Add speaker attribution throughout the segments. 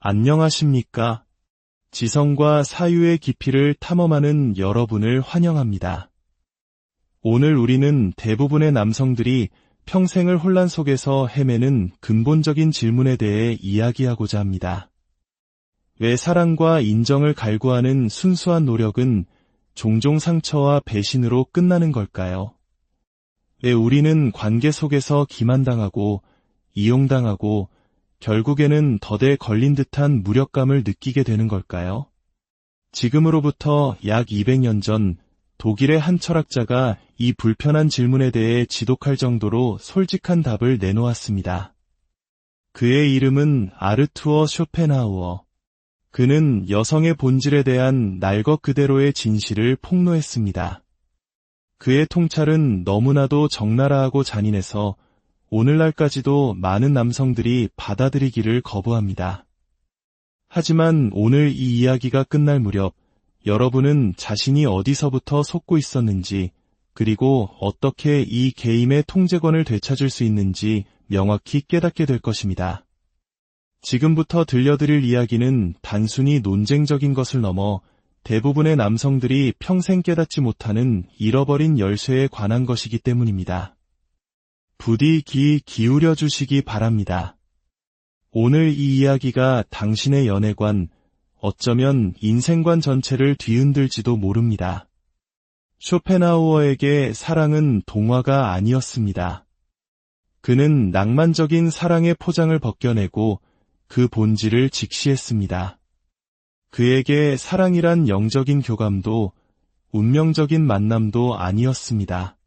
Speaker 1: 안녕하십니까? 지성과 사유의 깊이를 탐험하는 여러분을 환영합니다. 오늘 우리는 대부분의 남성들이 평생을 혼란 속에서 헤매는 근본적인 질문에 대해 이야기하고자 합니다. 왜 사랑과 인정을 갈구하는 순수한 노력은 종종 상처와 배신으로 끝나는 걸까요? 왜 우리는 관계 속에서 기만당하고 이용당하고 결국에는 덫에 걸린 듯한 무력감을 느끼게 되는 걸까요? 지금으로부터 약 200년 전 독일의 한 철학자가 이 불편한 질문에 대해 지독할 정도로 솔직한 답을 내놓았습니다. 그의 이름은 아르투어 쇼펜하우어. 그는 여성의 본질에 대한 날 것 그대로의 진실을 폭로했습니다. 그의 통찰은 너무나도 적나라하고 잔인해서 오늘날까지도 많은 남성들이 받아들이기를 거부합니다. 하지만 오늘 이 이야기가 끝날 무렵 여러분은 자신이 어디서부터 속고 있었는지 그리고 어떻게 이 게임의 통제권을 되찾을 수 있는지 명확히 깨닫게 될 것입니다. 지금부터 들려드릴 이야기는 단순히 논쟁적인 것을 넘어 대부분의 남성들이 평생 깨닫지 못하는 잃어버린 열쇠에 관한 것이기 때문입니다. 부디 귀 기울여 주시기 바랍니다. 오늘 이 이야기가 당신의 연애관, 어쩌면 인생관 전체를 뒤흔들지도 모릅니다. 쇼펜하우어에게 사랑은 동화가 아니었습니다. 그는 낭만적인 사랑의 포장을 벗겨내고 그 본질을 직시했습니다. 그에게 사랑이란 영적인 교감도 운명적인 만남도 아니었습니다.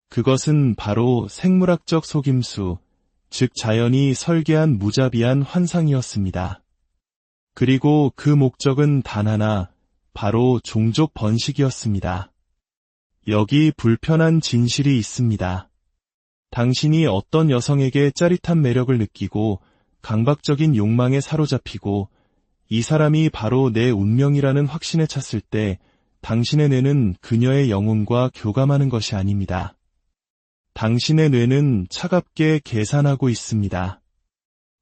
Speaker 1: 그것은 바로 생물학적 속임수, 즉 자연이 설계한 무자비한 환상이었습니다. 그리고 그 목적은 단 하나, 바로 종족 번식이었습니다. 여기 불편한 진실이 있습니다. 당신이 어떤 여성에게 짜릿한 매력을 느끼고 강박적인 욕망에 사로잡히고 이 사람이 바로 내 운명이라는 확신에 찼을 때 당신의 뇌는 그녀의 영혼과 교감하는 것이 아닙니다. 당신의 뇌는 차갑게 계산하고 있습니다.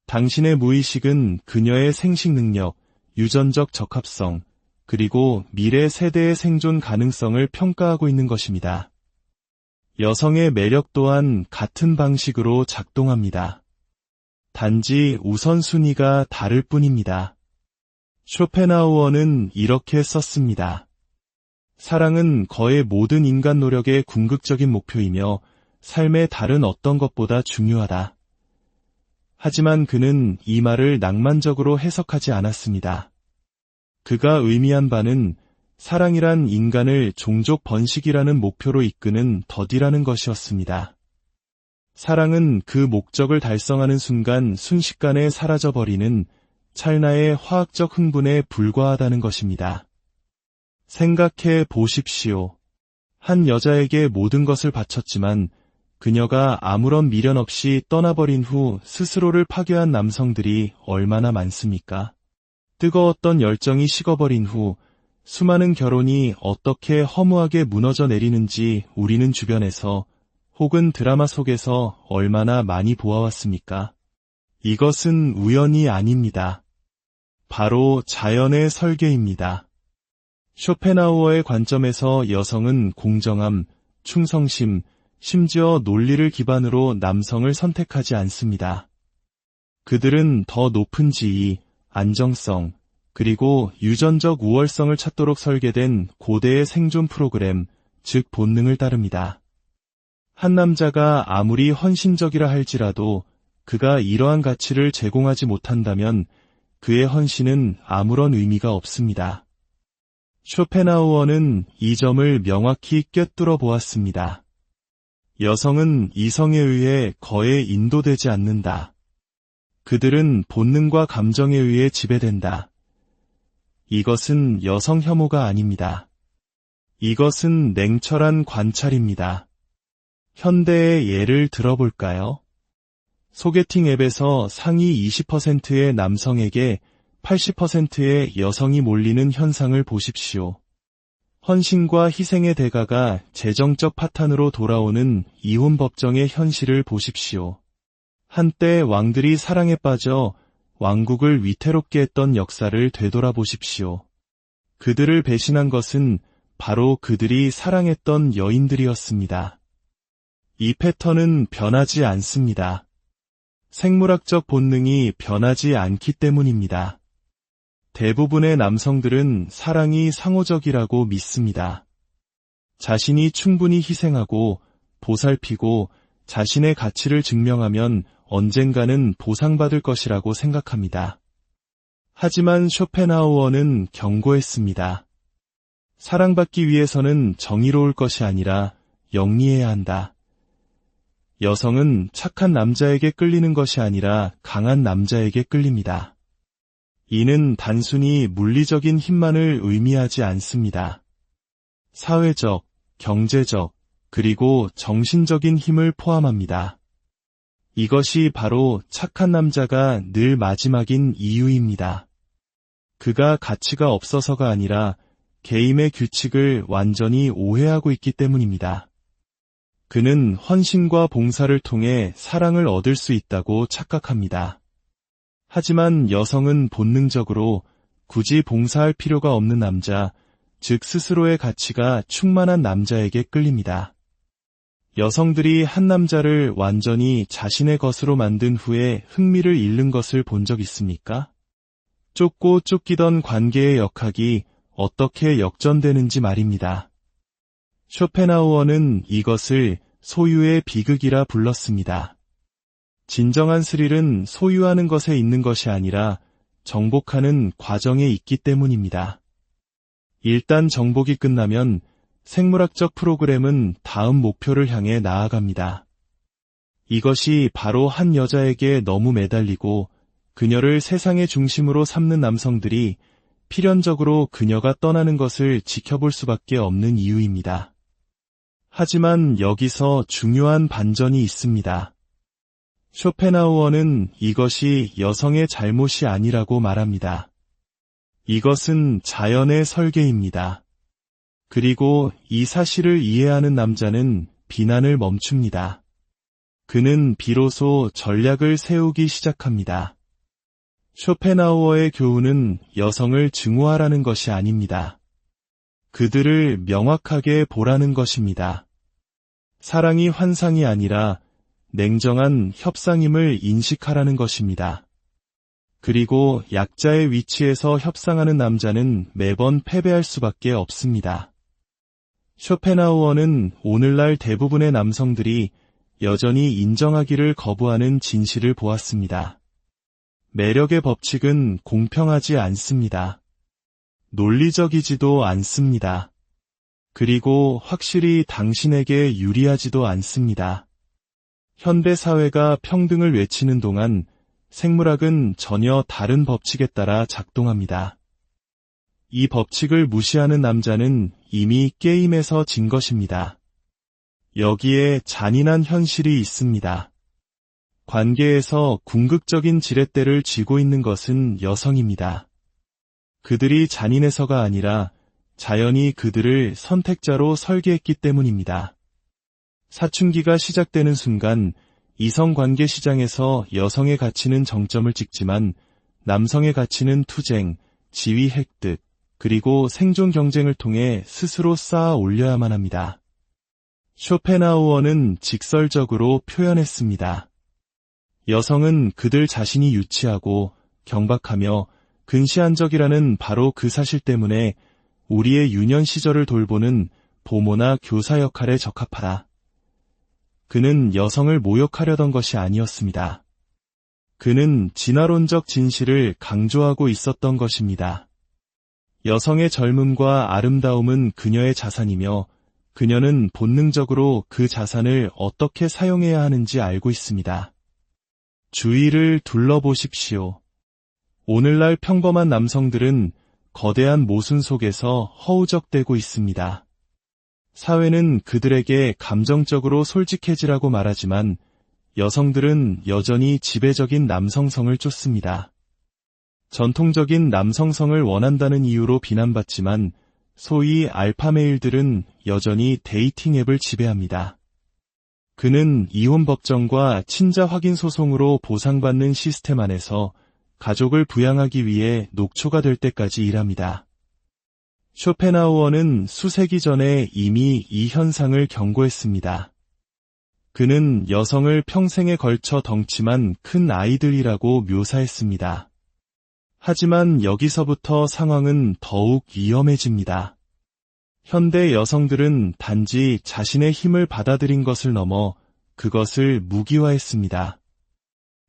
Speaker 1: 당신의 무의식은 그녀의 생식 능력, 유전적 적합성, 그리고 미래 세대의 생존 가능성을 평가하고 있는 것입니다. 여성의 매력 또한 같은 방식으로 작동합니다. 단지 우선순위가 다를 뿐입니다. 쇼펜하우어는 이렇게 썼습니다. 사랑은 거의 모든 인간 노력의 궁극적인 목표이며 삶의 다른 어떤 것보다 중요하다. 하지만 그는 이 말을 낭만적으로 해석하지 않았습니다. 그가 의미한 바는 사랑이란 인간을 종족 번식이라는 목표로 이끄는 덫이라는 것이었습니다. 사랑은 그 목적을 달성하는 순간 순식간에 사라져버리는 찰나의 화학적 흥분에 불과하다는 것입니다. 생각해 보십시오. 한 여자에게 모든 것을 바쳤지만 그녀가 아무런 미련 없이 떠나버린 후 스스로를 파괴한 남성들이 얼마나 많습니까? 뜨거웠던 열정이 식어버린 후 수많은 결혼이 어떻게 허무하게 무너져 내리는지 우리는 주변에서 혹은 드라마 속에서 얼마나 많이 보아왔습니까? 이것은 우연이 아닙니다. 바로 자연의 설계입니다. 쇼펜하우어의 관점에서 여성은 공정함, 충성심, 심지어 논리를 기반으로 남성을 선택하지 않습니다. 그들은 더 높은 지위, 안정성, 그리고 유전적 우월성을 찾도록 설계된 고대의 생존 프로그램, 즉 본능을 따릅니다. 한 남자가 아무리 헌신적이라 할지라도 그가 이러한 가치를 제공하지 못한다면 그의 헌신은 아무런 의미가 없습니다. 쇼펜하우어는 이 점을 명확히 꿰뚫어 보았습니다. 여성은 이성에 의해 거에 인도되지 않는다. 그들은 본능과 감정에 의해 지배된다. 이것은 여성 혐오가 아닙니다. 이것은 냉철한 관찰입니다. 현대의 예를 들어볼까요? 소개팅 앱에서 상위 20%의 남성에게 80%의 여성이 몰리는 현상을 보십시오. 헌신과 희생의 대가가 재정적 파탄으로 돌아오는 이혼 법정의 현실을 보십시오. 한때 왕들이 사랑에 빠져 왕국을 위태롭게 했던 역사를 되돌아보십시오. 그들을 배신한 것은 바로 그들이 사랑했던 여인들이었습니다. 이 패턴은 변하지 않습니다. 생물학적 본능이 변하지 않기 때문입니다. 대부분의 남성들은 사랑이 상호적이라고 믿습니다. 자신이 충분히 희생하고 보살피고 자신의 가치를 증명하면 언젠가는 보상받을 것이라고 생각합니다. 하지만 쇼펜하우어는 경고했습니다. 사랑받기 위해서는 정의로울 것이 아니라 영리해야 한다. 여성은 착한 남자에게 끌리는 것이 아니라 강한 남자에게 끌립니다. 이는 단순히 물리적인 힘만을 의미하지 않습니다. 사회적, 경제적, 그리고 정신적인 힘을 포함합니다. 이것이 바로 착한 남자가 늘 마지막인 이유입니다. 그가 가치가 없어서가 아니라 게임의 규칙을 완전히 오해하고 있기 때문입니다. 그는 헌신과 봉사를 통해 사랑을 얻을 수 있다고 착각합니다. 하지만 여성은 본능적으로 굳이 봉사할 필요가 없는 남자, 즉 스스로의 가치가 충만한 남자에게 끌립니다. 여성들이 한 남자를 완전히 자신의 것으로 만든 후에 흥미를 잃는 것을 본 적 있습니까? 쫓고 쫓기던 관계의 역학이 어떻게 역전되는지 말입니다. 쇼펜하우어는 이것을 소유의 비극이라 불렀습니다. 진정한 스릴은 소유하는 것에 있는 것이 아니라 정복하는 과정에 있기 때문입니다. 일단 정복이 끝나면 생물학적 프로그램은 다음 목표를 향해 나아갑니다. 이것이 바로 한 여자에게 너무 매달리고 그녀를 세상의 중심으로 삼는 남성들이 필연적으로 그녀가 떠나는 것을 지켜볼 수밖에 없는 이유입니다. 하지만 여기서 중요한 반전이 있습니다. 쇼펜하우어는 이것이 여성의 잘못이 아니라고 말합니다. 이것은 자연의 설계입니다. 그리고 이 사실을 이해하는 남자는 비난을 멈춥니다. 그는 비로소 전략을 세우기 시작합니다. 쇼펜하우어의 교훈은 여성을 증오하라는 것이 아닙니다. 그들을 명확하게 보라는 것입니다. 사랑이 환상이 아니라 냉정한 협상임을 인식하라는 것입니다. 그리고 약자의 위치에서 협상하는 남자는 매번 패배할 수밖에 없습니다. 쇼펜하우어는 오늘날 대부분의 남성들이 여전히 인정하기를 거부하는 진실을 보았습니다. 매력의 법칙은 공평하지 않습니다. 논리적이지도 않습니다. 그리고 확실히 당신에게 유리하지도 않습니다. 현대 사회가 평등을 외치는 동안 생물학은 전혀 다른 법칙에 따라 작동합니다. 이 법칙을 무시하는 남자는 이미 게임에서 진 것입니다. 여기에 잔인한 현실이 있습니다. 관계에서 궁극적인 지렛대를 쥐고 있는 것은 여성입니다. 그들이 잔인해서가 아니라 자연이 그들을 선택자로 설계했기 때문입니다. 사춘기가 시작되는 순간 이성관계 시장에서 여성의 가치는 정점을 찍지만 남성의 가치는 투쟁, 지위 획득, 그리고 생존 경쟁을 통해 스스로 쌓아 올려야만 합니다. 쇼펜하우어는 직설적으로 표현했습니다. 여성은 그들 자신이 유치하고 경박하며 근시안적이라는 바로 그 사실 때문에 우리의 유년 시절을 돌보는 보모나 교사 역할에 적합하다. 그는 여성을 모욕하려던 것이 아니었습니다. 그는 진화론적 진실을 강조하고 있었던 것입니다. 여성의 젊음과 아름다움은 그녀의 자산이며 그녀는 본능적으로 그 자산을 어떻게 사용해야 하는지 알고 있습니다. 주위를 둘러보십시오. 오늘날 평범한 남성들은 거대한 모순 속에서 허우적대고 있습니다. 사회는 그들에게 감정적으로 솔직해지라고 말하지만 여성들은 여전히 지배적인 남성성을 쫓습니다. 전통적인 남성성을 원한다는 이유로 비난받지만 소위 알파메일들은 여전히 데이팅 앱을 지배합니다. 그는 이혼 법정과 친자 확인 소송으로 보상받는 시스템 안에서 가족을 부양하기 위해 녹초가 될 때까지 일합니다. 쇼펜하우어는 수세기 전에 이미 이 현상을 경고했습니다. 그는 여성을 평생에 걸쳐 덩치만 큰 아이들이라고 묘사했습니다. 하지만 여기서부터 상황은 더욱 위험해집니다. 현대 여성들은 단지 자신의 힘을 받아들인 것을 넘어 그것을 무기화했습니다.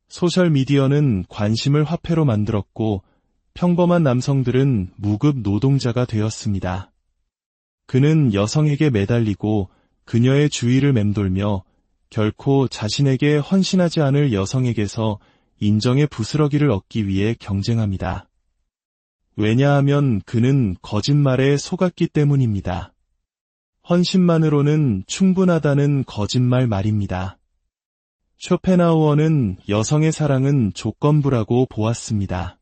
Speaker 1: 소셜미디어는 관심을 화폐로 만들었고 평범한 남성들은 무급 노동자가 되었습니다. 그는 여성에게 매달리고 그녀의 주위를 맴돌며 결코 자신에게 헌신하지 않을 여성에게서 인정의 부스러기를 얻기 위해 경쟁합니다. 왜냐하면 그는 거짓말에 속았기 때문입니다. 헌신만으로는 충분하다는 거짓말 말입니다. 쇼펜하우어는 여성의 사랑은 조건부라고 보았습니다.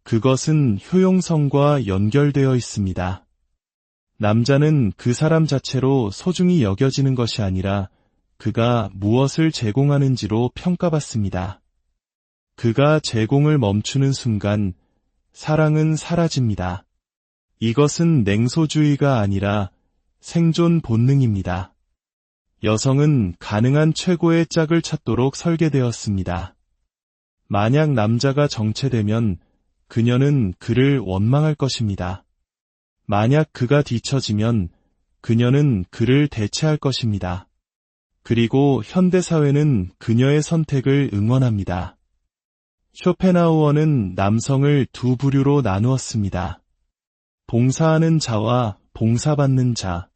Speaker 1: 그것은 효용성과 연결되어 있습니다. 남자는 그 사람 자체로 소중히 여겨지는 것이 아니라 그가 무엇을 제공하는지로 평가받습니다. 그가 제공을 멈추는 순간 사랑은 사라집니다. 이것은 냉소주의가 아니라 생존 본능입니다. 여성은 가능한 최고의 짝을 찾도록 설계되었습니다. 만약 남자가 정체되면 그녀는 그를 원망할 것입니다. 만약 그가 뒤처지면 그녀는 그를 대체할 것입니다. 그리고 현대사회는 그녀의 선택을 응원합니다. 쇼펜하우어는 남성을 두 부류로 나누었습니다. 봉사하는 자와 봉사받는 자.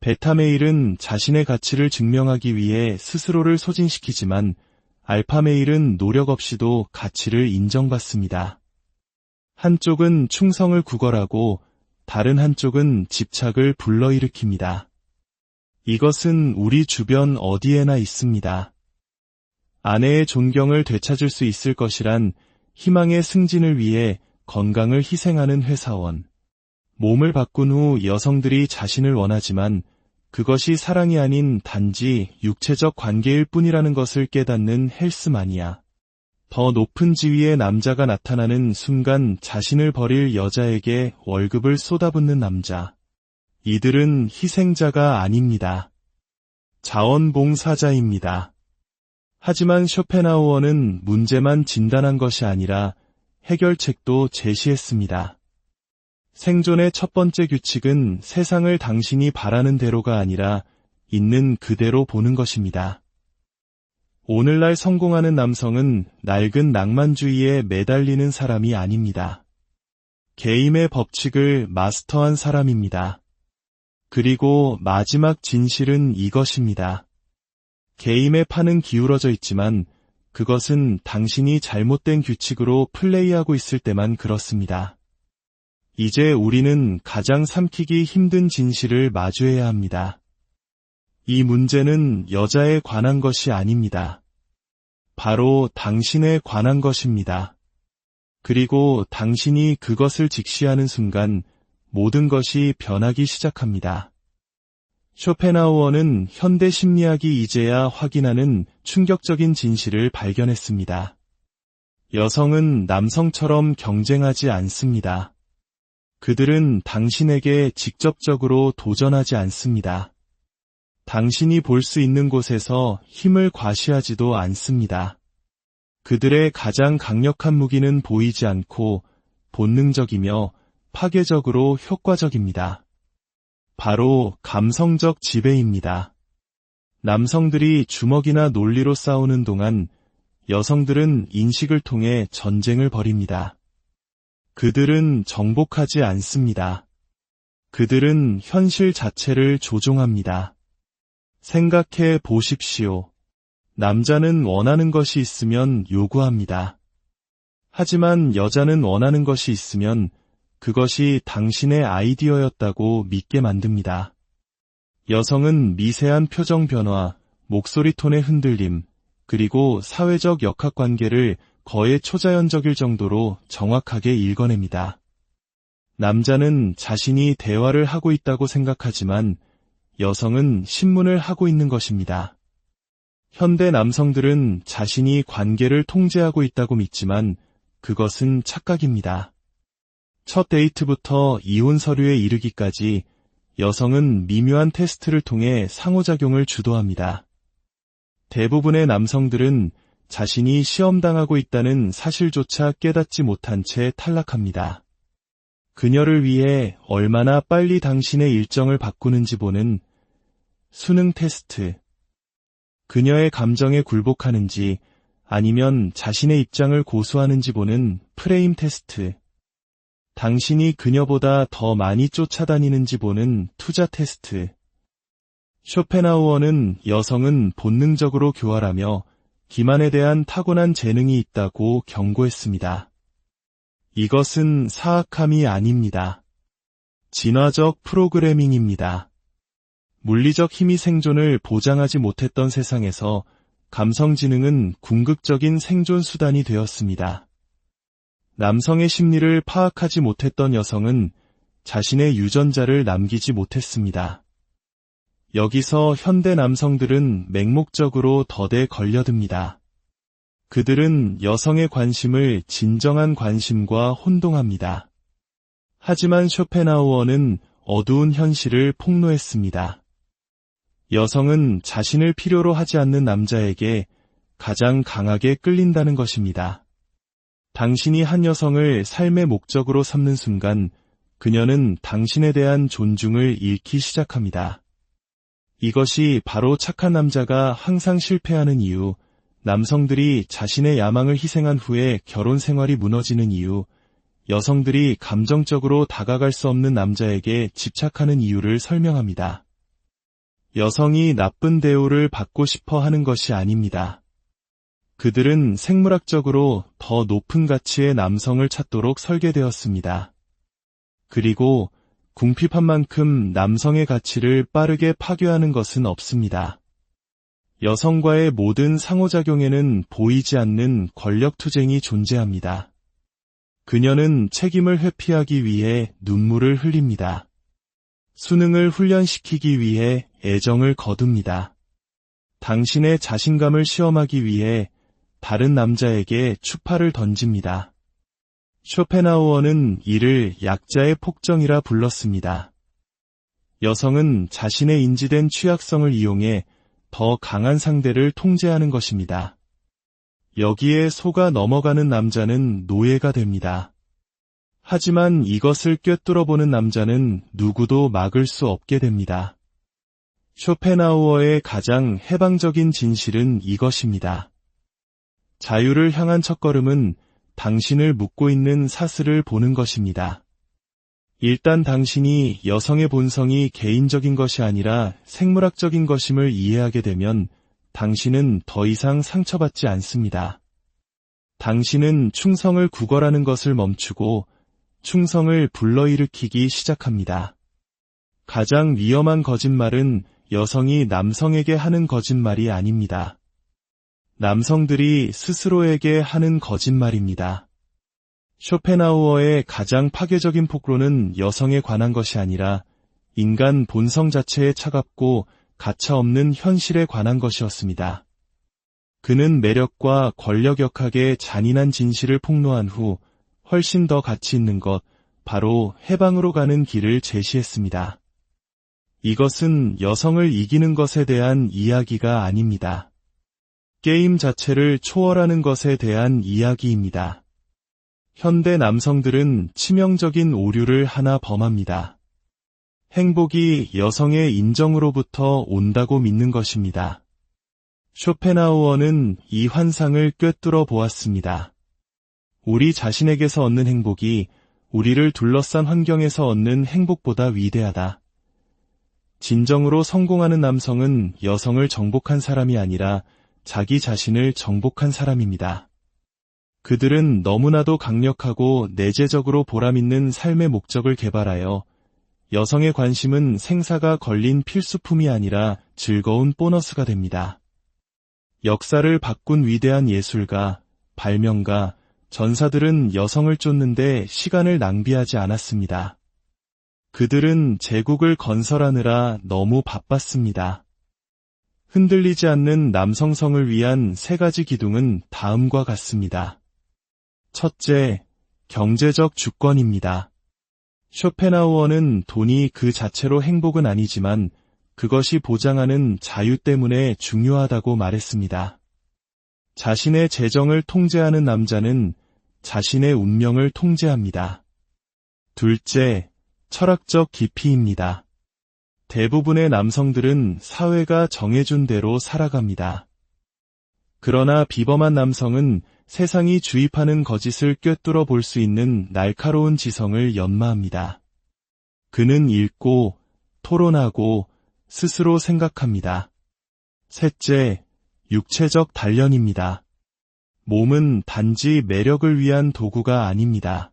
Speaker 1: 베타메일은 자신의 가치를 증명하기 위해 스스로를 소진시키지만 알파메일은 노력 없이도 가치를 인정받습니다. 한쪽은 충성을 구걸하고 다른 한쪽은 집착을 불러일으킵니다. 이것은 우리 주변 어디에나 있습니다. 아내의 존경을 되찾을 수 있을 것이란 희망의 승진을 위해 건강을 희생하는 회사원. 몸을 바꾼 후 여성들이 자신을 원하지만 그것이 사랑이 아닌 단지 육체적 관계일 뿐이라는 것을 깨닫는 헬스마니아. 더 높은 지위의 남자가 나타나는 순간 자신을 버릴 여자에게 월급을 쏟아붓는 남자. 이들은 희생자가 아닙니다. 자원봉사자입니다. 하지만 쇼펜하우어는 문제만 진단한 것이 아니라 해결책도 제시했습니다. 생존의 첫 번째 규칙은 세상을 당신이 바라는 대로가 아니라 있는 그대로 보는 것입니다. 오늘날 성공하는 남성은 낡은 낭만주의에 매달리는 사람이 아닙니다. 게임의 법칙을 마스터한 사람입니다. 그리고 마지막 진실은 이것입니다. 게임의 판은 기울어져 있지만 그것은 당신이 잘못된 규칙으로 플레이하고 있을 때만 그렇습니다. 이제 우리는 가장 삼키기 힘든 진실을 마주해야 합니다. 이 문제는 여자에 관한 것이 아닙니다. 바로 당신에 관한 것입니다. 그리고 당신이 그것을 직시하는 순간 모든 것이 변하기 시작합니다. 쇼펜하우어는 현대 심리학이 이제야 확인하는 충격적인 진실을 발견했습니다. 여성은 남성처럼 경쟁하지 않습니다. 그들은 당신에게 직접적으로 도전하지 않습니다. 당신이 볼 수 있는 곳에서 힘을 과시하지도 않습니다. 그들의 가장 강력한 무기는 보이지 않고 본능적이며 파괴적으로 효과적입니다. 바로 감성적 지배입니다. 남성들이 주먹이나 논리로 싸우는 동안 여성들은 인식을 통해 전쟁을 벌입니다. 그들은 정복하지 않습니다. 그들은 현실 자체를 조종합니다. 생각해 보십시오. 남자는 원하는 것이 있으면 요구합니다. 하지만 여자는 원하는 것이 있으면 그것이 당신의 아이디어였다고 믿게 만듭니다. 여성은 미세한 표정 변화, 목소리 톤의 흔들림, 그리고 사회적 역학관계를 거의 초자연적일 정도로 정확하게 읽어냅니다. 남자는 자신이 대화를 하고 있다고 생각하지만 여성은 신문을 하고 있는 것입니다. 현대 남성들은 자신이 관계를 통제하고 있다고 믿지만 그것은 착각입니다. 첫 데이트부터 이혼 서류에 이르기까지 여성은 미묘한 테스트를 통해 상호작용을 주도합니다. 대부분의 남성들은 자신이 시험당하고 있다는 사실조차 깨닫지 못한 채 탈락합니다. 그녀를 위해 얼마나 빨리 당신의 일정을 바꾸는지 보는 수능 테스트. 그녀의 감정에 굴복하는지 아니면 자신의 입장을 고수하는지 보는 프레임 테스트. 당신이 그녀보다 더 많이 쫓아다니는지 보는 투자 테스트. 쇼펜하우어는 여성은 본능적으로 교활하며 기만에 대한 타고난 재능이 있다고 경고했습니다. 이것은 사악함이 아닙니다. 진화적 프로그래밍입니다. 물리적 힘이 생존을 보장하지 못했던 세상에서 감성 지능은 궁극적인 생존 수단이 되었습니다. 남성의 심리를 파악하지 못했던 여성은 자신의 유전자를 남기지 못했습니다. 여기서 현대 남성들은 맹목적으로 덫에 걸려듭니다. 그들은 여성의 관심을 진정한 관심과 혼동합니다. 하지만 쇼펜하우어는 어두운 현실을 폭로했습니다. 여성은 자신을 필요로 하지 않는 남자에게 가장 강하게 끌린다는 것입니다. 당신이 한 여성을 삶의 목적으로 삼는 순간 그녀는 당신에 대한 존중을 잃기 시작합니다. 이것이 바로 착한 남자가 항상 실패하는 이유, 남성들이 자신의 야망을 희생한 후에 결혼 생활이 무너지는 이유, 여성들이 감정적으로 다가갈 수 없는 남자에게 집착하는 이유를 설명합니다. 여성이 나쁜 대우를 받고 싶어 하는 것이 아닙니다. 그들은 생물학적으로 더 높은 가치의 남성을 찾도록 설계되었습니다. 그리고 궁핍한 만큼 남성의 가치를 빠르게 파괴하는 것은 없습니다. 여성과의 모든 상호작용에는 보이지 않는 권력투쟁이 존재합니다. 그녀는 책임을 회피하기 위해 눈물을 흘립니다. 수능을 훈련시키기 위해 애정을 거둡니다. 당신의 자신감을 시험하기 위해 다른 남자에게 추파를 던집니다. 쇼펜하우어는 이를 약자의 폭정이라 불렀습니다. 여성은 자신의 인지된 취약성을 이용해 더 강한 상대를 통제하는 것입니다. 여기에 속아 넘어가는 남자는 노예가 됩니다. 하지만 이것을 꿰뚫어보는 남자는 누구도 막을 수 없게 됩니다. 쇼펜하우어의 가장 해방적인 진실은 이것입니다. 자유를 향한 첫걸음은 당신을 묶고 있는 사슬을 보는 것입니다. 일단 당신이 여성의 본성이 개인적인 것이 아니라 생물학적인 것임을 이해하게 되면 당신은 더 이상 상처받지 않습니다. 당신은 충성을 구걸하는 것을 멈추고 충성을 불러일으키기 시작합니다. 가장 위험한 거짓말은 여성이 남성에게 하는 거짓말이 아닙니다. 남성들이 스스로에게 하는 거짓말입니다. 쇼펜하우어의 가장 파괴적인 폭로는 여성에 관한 것이 아니라 인간 본성 자체에 차갑고 가차없는 현실에 관한 것이었습니다. 그는 매력과 권력역학의 잔인한 진실을 폭로한 후 훨씬 더 가치 있는 것, 바로 해방으로 가는 길을 제시했습니다. 이것은 여성을 이기는 것에 대한 이야기가 아닙니다. 게임 자체를 초월하는 것에 대한 이야기입니다. 현대 남성들은 치명적인 오류를 하나 범합니다. 행복이 여성의 인정으로부터 온다고 믿는 것입니다. 쇼펜하우어는 이 환상을 꿰뚫어 보았습니다. 우리 자신에게서 얻는 행복이 우리를 둘러싼 환경에서 얻는 행복보다 위대하다. 진정으로 성공하는 남성은 여성을 정복한 사람이 아니라 자기 자신을 정복한 사람입니다. 그들은 너무나도 강력하고 내재적으로 보람있는 삶의 목적을 개발하여 여성의 관심은 생사가 걸린 필수품이 아니라 즐거운 보너스가 됩니다. 역사를 바꾼 위대한 예술가, 발명가, 전사들은 여성을 쫓는데 시간을 낭비하지 않았습니다. 그들은 제국을 건설하느라 너무 바빴습니다. 흔들리지 않는 남성성을 위한 3가지 기둥은 다음과 같습니다. 첫째, 경제적 주권입니다. 쇼펜하우어는 돈이 그 자체로 행복은 아니지만 그것이 보장하는 자유 때문에 중요하다고 말했습니다. 자신의 재정을 통제하는 남자는 자신의 운명을 통제합니다. 둘째, 철학적 깊이입니다. 대부분의 남성들은 사회가 정해준 대로 살아갑니다. 그러나 비범한 남성은 세상이 주입하는 거짓을 꿰뚫어 볼 수 있는 날카로운 지성을 연마합니다. 그는 읽고, 토론하고, 스스로 생각합니다. 셋째, 육체적 단련입니다. 몸은 단지 매력을 위한 도구가 아닙니다.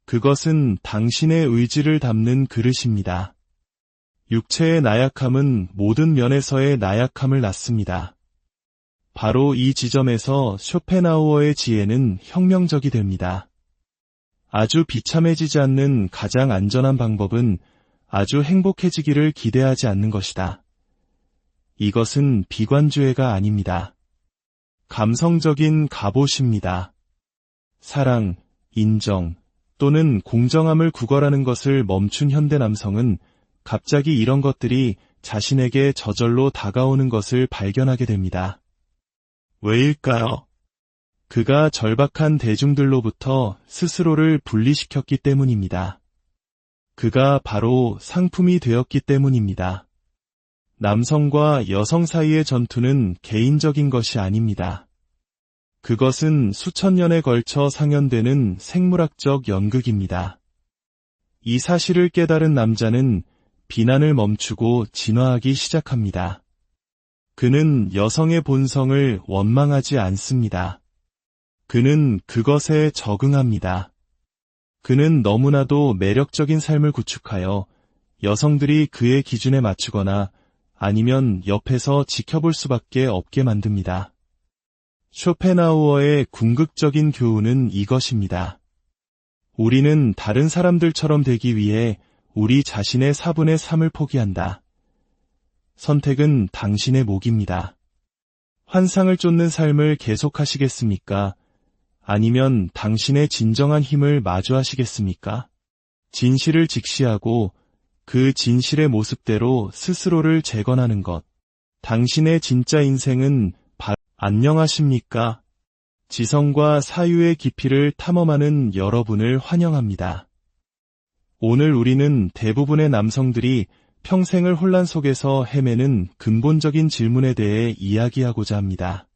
Speaker 1: 그것은 당신의 의지를 담는 그릇입니다. 육체의 나약함은 모든 면에서의 나약함을 낳습니다. 바로 이 지점에서 쇼펜하우어의 지혜는 혁명적이 됩니다. 아주 비참해지지 않는 가장 안전한 방법은 아주 행복해지기를 기대하지 않는 것이다. 이것은 비관주의가 아닙니다. 감성적인 갑옷입니다. 사랑, 인정 또는 공정함을 구걸하는 것을 멈춘 현대 남성은 갑자기 이런 것들이 자신에게 저절로 다가오는 것을 발견하게 됩니다. 왜일까요? 그가 절박한 대중들로부터 스스로를 분리시켰기 때문입니다. 그가 바로 상품이 되었기 때문입니다. 남성과 여성 사이의 전투는 개인적인 것이 아닙니다. 그것은 수천 년에 걸쳐 상연되는 생물학적 연극입니다. 이 사실을 깨달은 남자는 비난을 멈추고 진화하기 시작합니다. 그는 여성의 본성을 원망하지 않습니다. 그는 그것에 적응합니다. 그는 너무나도 매력적인 삶을 구축하여 여성들이 그의 기준에 맞추거나 아니면 옆에서 지켜볼 수밖에 없게 만듭니다. 쇼펜하우어의 궁극적인 교훈은 이것입니다. 우리는 다른 사람들처럼 되기 위해 우리 자신의 4분의 3을 포기한다. 선택은 당신의 몫입니다. 환상을 쫓는 삶을 계속하시겠습니까? 아니면 당신의 진정한 힘을 마주하시겠습니까? 진실을 직시하고 그 진실의 모습대로 스스로를 재건하는 것. 당신의 진짜 인생은 안녕하십니까? 지성과 사유의 깊이를 탐험하는 여러분을 환영합니다. 오늘 우리는 대부분의 남성들이 평생을 혼란 속에서 헤매는 근본적인 질문에 대해 이야기하고자 합니다.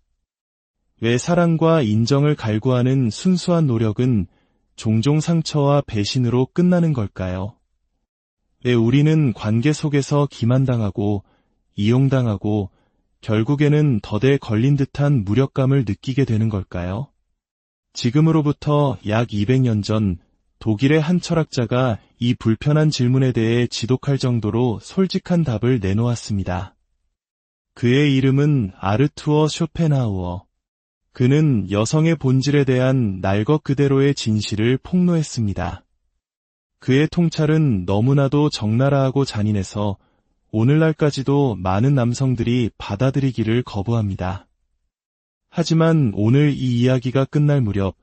Speaker 1: 왜 사랑과 인정을 갈구하는 순수한 노력은 종종 상처와 배신으로 끝나는 걸까요? 왜 우리는 관계 속에서 기만당하고 이용당하고 결국에는 덫에 걸린 듯한 무력감을 느끼게 되는 걸까요? 지금으로부터 약 200년 전 독일의 한 철학자가 이 불편한 질문에 대해 지독할 정도로 솔직한 답을 내놓았습니다. 그의 이름은 아르투어 쇼펜하우어. 그는 여성의 본질에 대한 날 것 그대로의 진실을 폭로했습니다. 그의 통찰은 너무나도 적나라하고 잔인해서 오늘날까지도 많은 남성들이 받아들이기를 거부합니다. 하지만 오늘 이 이야기가 끝날 무렵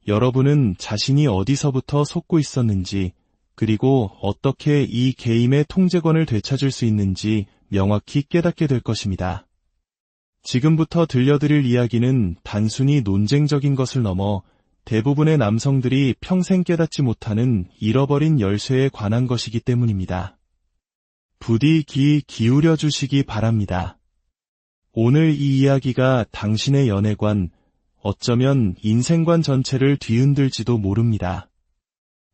Speaker 1: 여러분은 자신이 어디서부터 속고 있었는지 그리고 어떻게 이 게임의 통제권을 되찾을 수 있는지 명확히 깨닫게 될 것입니다. 지금부터 들려드릴 이야기는 단순히 논쟁적인 것을 넘어 대부분의 남성들이 평생 깨닫지 못하는 잃어버린 열쇠에 관한 것이기 때문입니다. 부디 귀 기울여 주시기 바랍니다. 오늘 이 이야기가 당신의 연애관, 어쩌면 인생관 전체를 뒤흔들지도 모릅니다.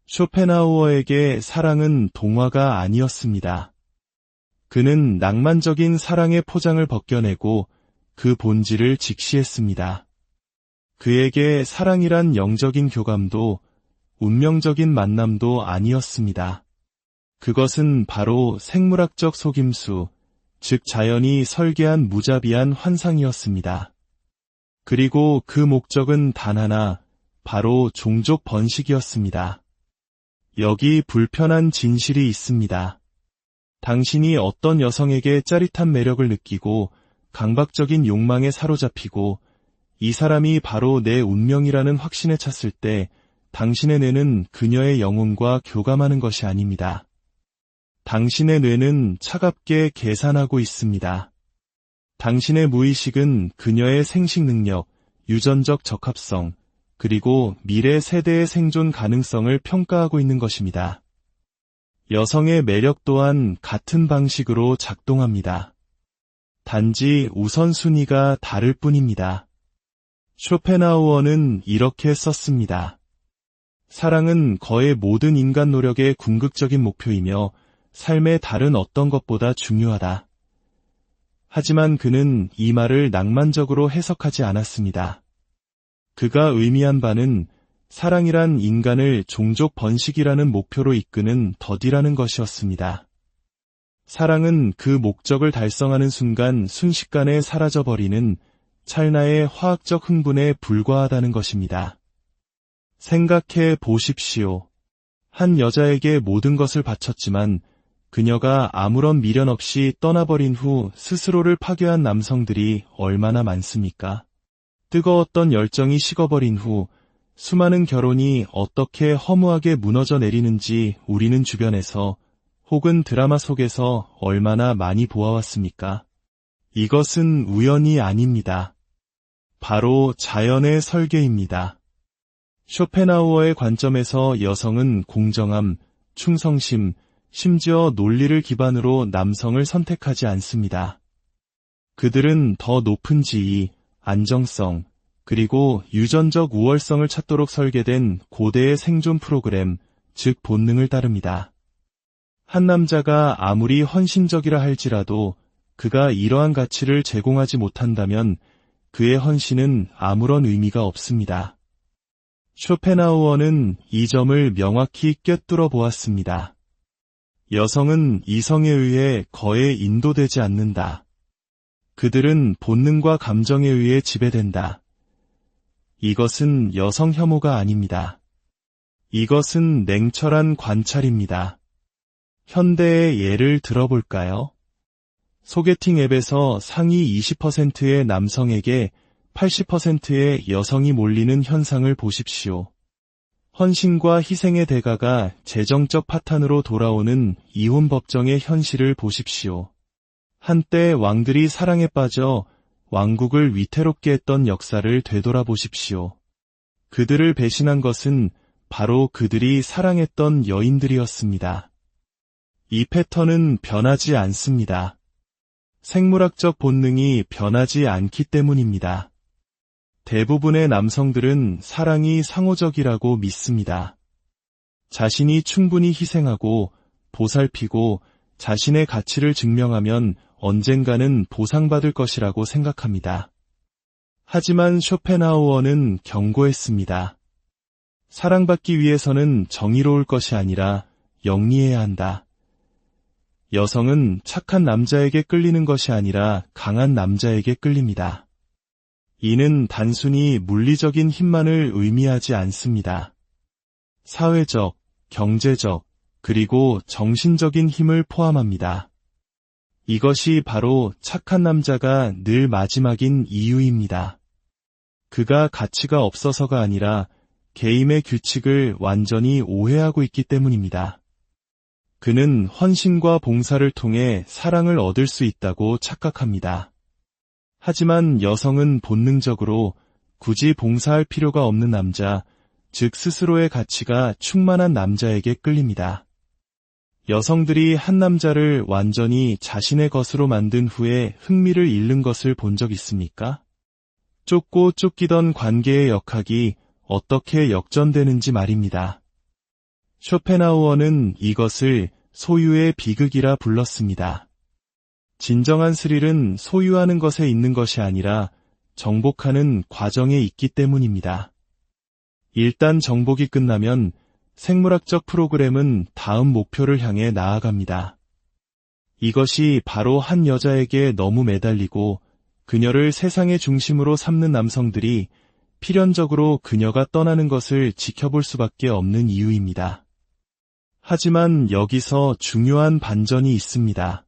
Speaker 1: 쇼펜하우어에게 사랑은 동화가 아니었습니다. 그는 낭만적인 사랑의 포장을 벗겨내고 그 본질을 직시했습니다. 그에게 사랑이란 영적인 교감도 운명적인 만남도 아니었습니다. 그것은 바로 생물학적 속임수, 즉 자연이 설계한 무자비한 환상이었습니다. 그리고 그 목적은 단 하나, 바로 종족 번식이었습니다. 여기 불편한 진실이 있습니다. 당신이 어떤 여성에게 짜릿한 매력을 느끼고 강박적인 욕망에 사로잡히고 이 사람이 바로 내 운명이라는 확신에 찼을 때 당신의 뇌는 그녀의 영혼과 교감하는 것이 아닙니다. 당신의 뇌는 차갑게 계산하고 있습니다. 당신의 무의식은 그녀의 생식 능력, 유전적 적합성, 그리고 미래 세대의 생존 가능성을 평가하고 있는 것입니다. 여성의 매력 또한 같은 방식으로 작동합니다. 단지 우선순위가 다를 뿐입니다. 쇼펜하우어는 이렇게 썼습니다. 사랑은 거의 모든 인간 노력의 궁극적인 목표이며 삶의 다른 어떤 것보다 중요하다. 하지만 그는 이 말을 낭만적으로 해석하지 않았습니다. 그가 의미한 바는 사랑이란 인간을 종족 번식이라는 목표로 이끄는 덫이라는 것이었습니다. 사랑은 그 목적을 달성하는 순간 순식간에 사라져버리는 찰나의 화학적 흥분에 불과하다는 것입니다. 생각해 보십시오. 한 여자에게 모든 것을 바쳤지만 그녀가 아무런 미련 없이 떠나버린 후 스스로를 파괴한 남성들이 얼마나 많습니까? 뜨거웠던 열정이 식어버린 후 수많은 결혼이 어떻게 허무하게 무너져 내리는지 우리는 주변에서 혹은 드라마 속에서 얼마나 많이 보아왔습니까? 이것은 우연이 아닙니다. 바로 자연의 설계입니다. 쇼펜하우어의 관점에서 여성은 공정함, 충성심, 심지어 논리를 기반으로 남성을 선택하지 않습니다. 그들은 더 높은 지위, 안정성, 그리고 유전적 우월성을 찾도록 설계된 고대의 생존 프로그램, 즉 본능을 따릅니다. 한 남자가 아무리 헌신적이라 할지라도 그가 이러한 가치를 제공하지 못한다면 그의 헌신은 아무런 의미가 없습니다. 쇼펜하우어는 이 점을 명확히 꿰뚫어 보았습니다. 여성은 이성에 의해 거에 인도되지 않는다. 그들은 본능과 감정에 의해 지배된다. 이것은 여성 혐오가 아닙니다. 이것은 냉철한 관찰입니다. 현대의 예를 들어볼까요? 소개팅 앱에서 상위 20%의 남성에게 80%의 여성이 몰리는 현상을 보십시오. 헌신과 희생의 대가가 재정적 파탄으로 돌아오는 이혼 법정의 현실을 보십시오. 한때 왕들이 사랑에 빠져 왕국을 위태롭게 했던 역사를 되돌아보십시오. 그들을 배신한 것은 바로 그들이 사랑했던 여인들이었습니다. 이 패턴은 변하지 않습니다. 생물학적 본능이 변하지 않기 때문입니다. 대부분의 남성들은 사랑이 상호적이라고 믿습니다. 자신이 충분히 희생하고 보살피고 자신의 가치를 증명하면 언젠가는 보상받을 것이라고 생각합니다. 하지만 쇼펜하우어는 경고했습니다. 사랑받기 위해서는 정의로울 것이 아니라 영리해야 한다. 여성은 착한 남자에게 끌리는 것이 아니라 강한 남자에게 끌립니다. 이는 단순히 물리적인 힘만을 의미하지 않습니다. 사회적, 경제적, 그리고 정신적인 힘을 포함합니다. 이것이 바로 착한 남자가 늘 마지막인 이유입니다. 그가 가치가 없어서가 아니라 게임의 규칙을 완전히 오해하고 있기 때문입니다. 그는 헌신과 봉사를 통해 사랑을 얻을 수 있다고 착각합니다. 하지만 여성은 본능적으로 굳이 봉사할 필요가 없는 남자, 즉 스스로의 가치가 충만한 남자에게 끌립니다. 여성들이 한 남자를 완전히 자신의 것으로 만든 후에 흥미를 잃는 것을 본 적 있습니까? 쫓고 쫓기던 관계의 역학이 어떻게 역전되는지 말입니다. 쇼펜하우어는 이것을 소유의 비극이라 불렀습니다. 진정한 스릴은 소유하는 것에 있는 것이 아니라 정복하는 과정에 있기 때문입니다. 일단 정복이 끝나면 생물학적 프로그램은 다음 목표를 향해 나아갑니다. 이것이 바로 한 여자에게 너무 매달리고 그녀를 세상의 중심으로 삼는 남성들이 필연적으로 그녀가 떠나는 것을 지켜볼 수밖에 없는 이유입니다. 하지만 여기서 중요한 반전이 있습니다.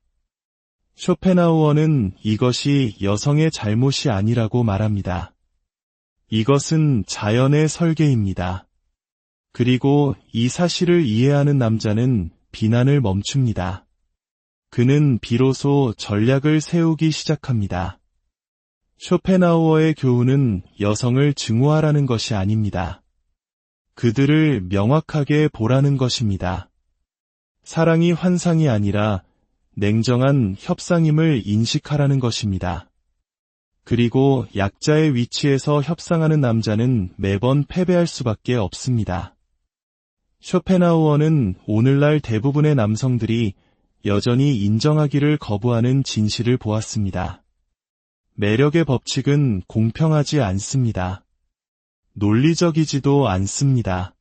Speaker 1: 쇼펜하우어는 이것이 여성의 잘못이 아니라고 말합니다. 이것은 자연의 설계입니다. 그리고 이 사실을 이해하는 남자는 비난을 멈춥니다. 그는 비로소 전략을 세우기 시작합니다. 쇼펜하우어의 교훈은 여성을 증오하라는 것이 아닙니다. 그들을 명확하게 보라는 것입니다. 사랑이 환상이 아니라 냉정한 협상임을 인식하라는 것입니다. 그리고 약자의 위치에서 협상하는 남자는 매번 패배할 수밖에 없습니다. 쇼펜하우어는 오늘날 대부분의 남성들이 여전히 인정하기를 거부하는 진실을 보았습니다. 매력의 법칙은 공평하지 않습니다. 논리적이지도 않습니다.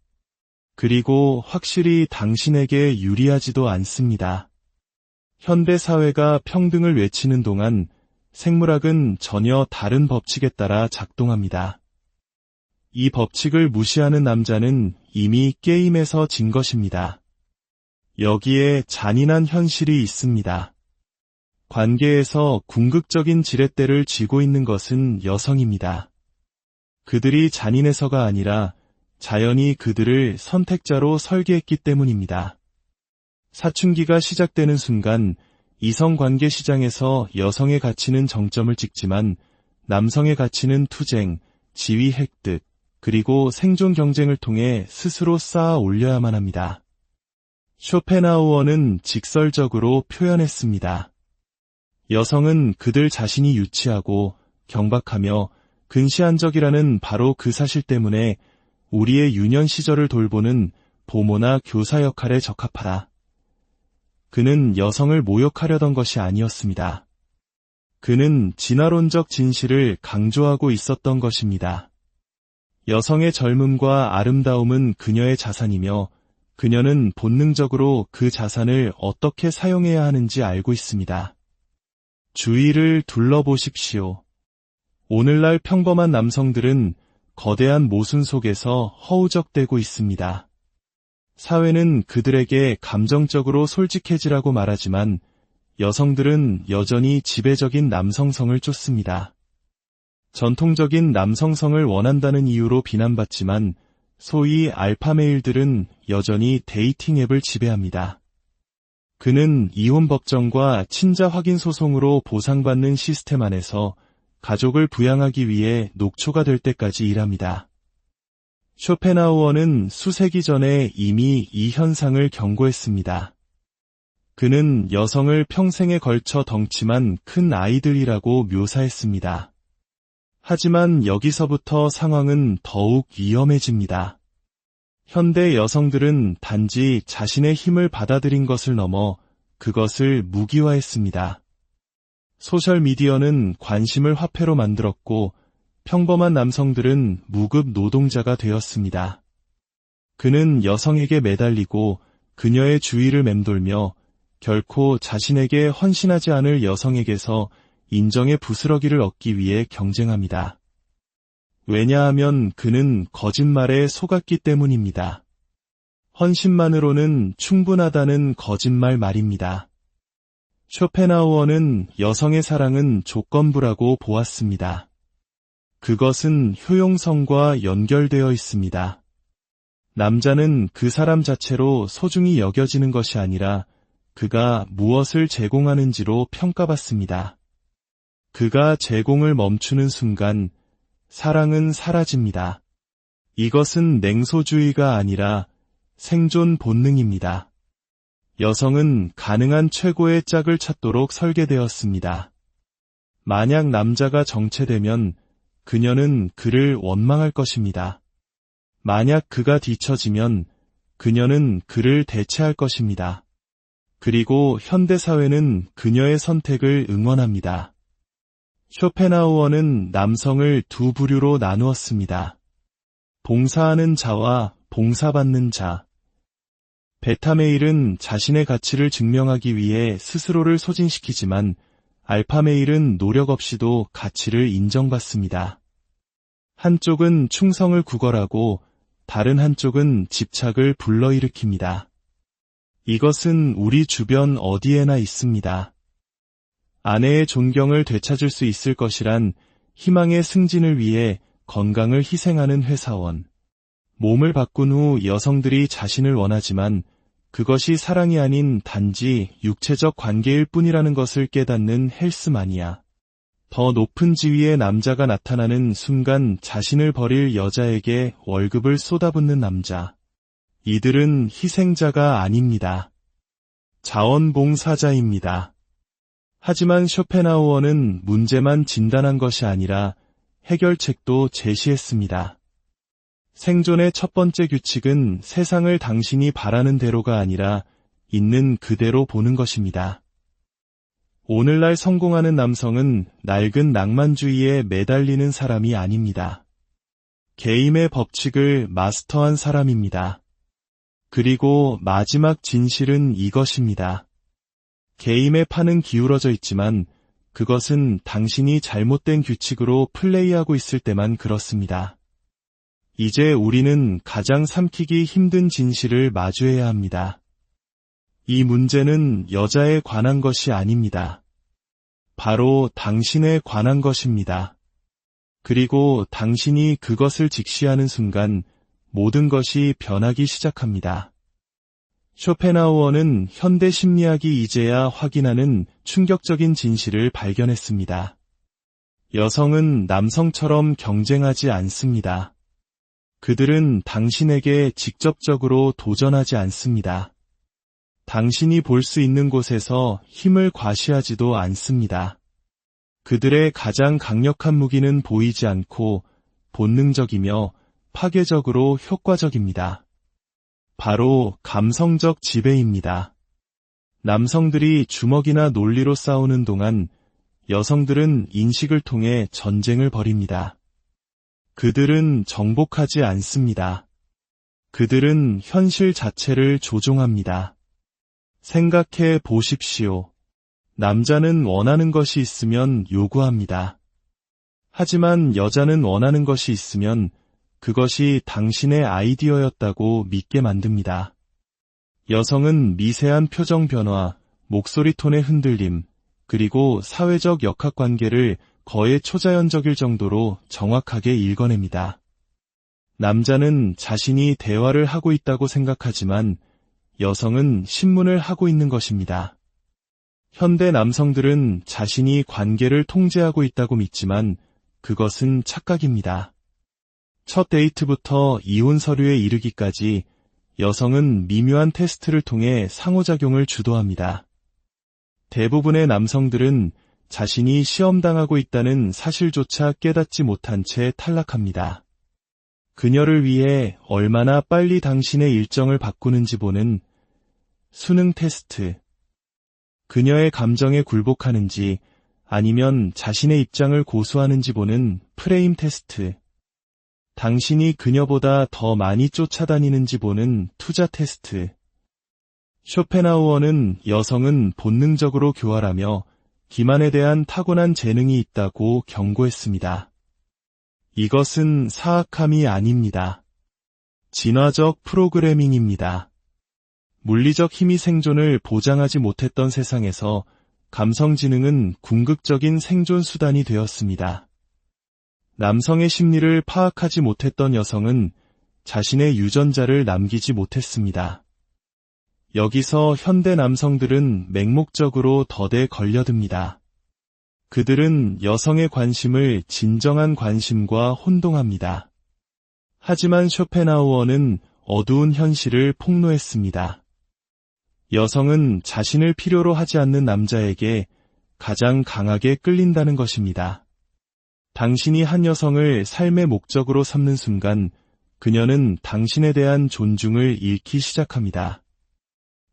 Speaker 1: 그리고 확실히 당신에게 유리하지도 않습니다. 현대 사회가 평등을 외치는 동안 생물학은 전혀 다른 법칙에 따라 작동합니다. 이 법칙을 무시하는 남자는 이미 게임에서 진 것입니다. 여기에 잔인한 현실이 있습니다. 관계에서 궁극적인 지렛대를 쥐고 있는 것은 여성입니다. 그들이 잔인해서가 아니라 자연이 그들을 선택자로 설계했기 때문입니다. 사춘기가 시작되는 순간 이성관계 시장에서 여성의 가치는 정점을 찍지만 남성의 가치는 투쟁, 지위 획득, 그리고 생존 경쟁을 통해 스스로 쌓아 올려야만 합니다. 쇼펜하우어는 직설적으로 표현했습니다. 여성은 그들 자신이 유치하고 경박하며 근시안적이라는 바로 그 사실 때문에 우리의 유년 시절을 돌보는 보모나 교사 역할에 적합하다. 그는 여성을 모욕하려던 것이 아니었습니다. 그는 진화론적 진실을 강조하고 있었던 것입니다. 여성의 젊음과 아름다움은 그녀의 자산이며 그녀는 본능적으로 그 자산을 어떻게 사용해야 하는지 알고 있습니다. 주위를 둘러보십시오. 오늘날 평범한 남성들은 거대한 모순 속에서 허우적대고 있습니다. 사회는 그들에게 감정적으로 솔직해지라고 말하지만 여성들은 여전히 지배적인 남성성을 쫓습니다. 전통적인 남성성을 원한다는 이유로 비난받지만 소위 알파메일들은 여전히 데이팅 앱을 지배합니다. 그는 이혼 법정과 친자 확인 소송으로 보상받는 시스템 안에서 가족을 부양하기 위해 녹초가 될 때까지 일합니다. 쇼펜하우어는 수세기 전에 이미 이 현상을 경고했습니다. 그는 여성을 평생에 걸쳐 덩치만 큰 아이들이라고 묘사했습니다. 하지만 여기서부터 상황은 더욱 위험해집니다. 현대 여성들은 단지 자신의 힘을 받아들인 것을 넘어 그것을 무기화했습니다. 소셜미디어는 관심을 화폐로 만들었고 평범한 남성들은 무급 노동자가 되었습니다. 그는 여성에게 매달리고 그녀의 주위를 맴돌며 결코 자신에게 헌신하지 않을 여성에게서 인정의 부스러기를 얻기 위해 경쟁합니다. 왜냐하면 그는 거짓말에 속았기 때문입니다. 헌신만으로는 충분하다는 거짓말 말입니다. 쇼펜하우어는 여성의 사랑은 조건부라고 보았습니다. 그것은 효용성과 연결되어 있습니다. 남자는 그 사람 자체로 소중히 여겨지는 것이 아니라 그가 무엇을 제공하는지로 평가받습니다. 그가 제공을 멈추는 순간 사랑은 사라집니다. 이것은 냉소주의가 아니라 생존 본능입니다. 여성은 가능한 최고의 짝을 찾도록 설계되었습니다. 만약 남자가 정체되면 그녀는 그를 원망할 것입니다. 만약 그가 뒤처지면 그녀는 그를 대체할 것입니다. 그리고 현대사회는 그녀의 선택을 응원합니다. 쇼펜하우어는 남성을 두 부류로 나누었습니다. 봉사하는 자와 봉사받는 자. 베타메일은 자신의 가치를 증명하기 위해 스스로를 소진시키지만 알파메일은 노력 없이도 가치를 인정받습니다. 한쪽은 충성을 구걸하고 다른 한쪽은 집착을 불러일으킵니다. 이것은 우리 주변 어디에나 있습니다. 아내의 존경을 되찾을 수 있을 것이란 희망의 승진을 위해 건강을 희생하는 회사원. 몸을 바꾼 후 여성들이 자신을 원하지만 그것이 사랑이 아닌 단지 육체적 관계일 뿐이라는 것을 깨닫는 헬스마니아. 더 높은 지위의 남자가 나타나는 순간 자신을 버릴 여자에게 월급을 쏟아붓는 남자. 이들은 희생자가 아닙니다. 자원봉사자입니다. 하지만 쇼펜하우어는 문제만 진단한 것이 아니라 해결책도 제시했습니다. 생존의 첫 번째 규칙은 세상을 당신이 바라는 대로가 아니라 있는 그대로 보는 것입니다. 오늘날 성공하는 남성은 낡은 낭만주의에 매달리는 사람이 아닙니다. 게임의 법칙을 마스터한 사람입니다. 그리고 마지막 진실은 이것입니다. 게임의 판은 기울어져 있지만 그것은 당신이 잘못된 규칙으로 플레이하고 있을 때만 그렇습니다. 이제 우리는 가장 삼키기 힘든 진실을 마주해야 합니다. 이 문제는 여자에 관한 것이 아닙니다. 바로 당신에 관한 것입니다. 그리고 당신이 그것을 직시하는 순간 모든 것이 변하기 시작합니다. 쇼펜하우어는 현대 심리학이 이제야 확인하는 충격적인 진실을 발견했습니다. 여성은 남성처럼 경쟁하지 않습니다. 그들은 당신에게 직접적으로 도전하지 않습니다. 당신이 볼 수 있는 곳에서 힘을 과시하지도 않습니다. 그들의 가장 강력한 무기는 보이지 않고 본능적이며 파괴적으로 효과적입니다. 바로 감성적 지배입니다. 남성들이 주먹이나 논리로 싸우는 동안 여성들은 인식을 통해 전쟁을 벌입니다. 그들은 정복하지 않습니다. 그들은 현실 자체를 조종합니다. 생각해 보십시오. 남자는 원하는 것이 있으면 요구합니다. 하지만 여자는 원하는 것이 있으면 그것이 당신의 아이디어였다고 믿게 만듭니다. 여성은 미세한 표정 변화, 목소리 톤의 흔들림, 그리고 사회적 역학관계를 거의 초자연적일 정도로 정확하게 읽어냅니다. 남자는 자신이 대화를 하고 있다고 생각하지만 여성은 신문을 하고 있는 것입니다. 현대 남성들은 자신이 관계를 통제하고 있다고 믿지만 그것은 착각입니다. 첫 데이트부터 이혼 서류에 이르기까지 여성은 미묘한 테스트를 통해 상호작용을 주도합니다. 대부분의 남성들은 자신이 시험당하고 있다는 사실조차 깨닫지 못한 채 탈락합니다. 그녀를 위해 얼마나 빨리 당신의 일정을 바꾸는지 보는 수능 테스트. 그녀의 감정에 굴복하는지 아니면 자신의 입장을 고수하는지 보는 프레임 테스트. 당신이 그녀보다 더 많이 쫓아다니는지 보는 투자 테스트. 쇼펜하우어는 여성은 본능적으로 교활하며 기만에 대한 타고난 재능이 있다고 경고했습니다. 이것은 사악함이 아닙니다. 진화적 프로그래밍입니다. 물리적 힘이 생존을 보장하지 못했던 세상에서 감성지능은 궁극적인 생존 수단이 되었습니다. 남성의 심리를 파악하지 못했던 여성은 자신의 유전자를 남기지 못했습니다. 여기서 현대 남성들은 맹목적으로 덫에 걸려듭니다. 그들은 여성의 관심을 진정한 관심과 혼동합니다. 하지만 쇼펜하우어는 어두운 현실을 폭로했습니다. 여성은 자신을 필요로 하지 않는 남자에게 가장 강하게 끌린다는 것입니다. 당신이 한 여성을 삶의 목적으로 삼는 순간 그녀는 당신에 대한 존중을 잃기 시작합니다.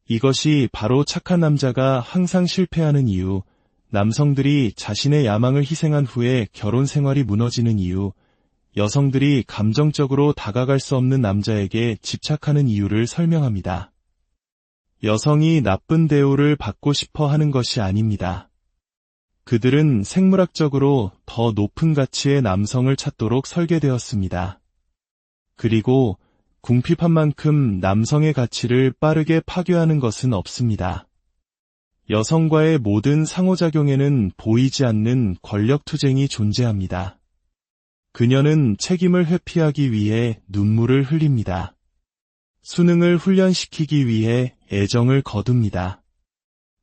Speaker 1: 이것이 바로 착한 남자가 항상 실패하는 이유, 남성들이 자신의 야망을 희생한 후에 결혼 생활이 무너지는 이유, 여성들이 감정적으로 다가갈 수 없는 남자에게 집착하는 이유를 설명합니다. 여성이 나쁜 대우를 받고 싶어 하는 것이 아닙니다. 그들은 생물학적으로 더 높은 가치의 남성을 찾도록 설계되었습니다. 그리고 궁핍한 만큼 남성의 가치를 빠르게 파괴하는 것은 없습니다. 여성과의 모든 상호작용에는 보이지 않는 권력투쟁이 존재합니다. 그녀는 책임을 회피하기 위해 눈물을 흘립니다. 수능을 훈련시키기 위해 애정을 거둡니다.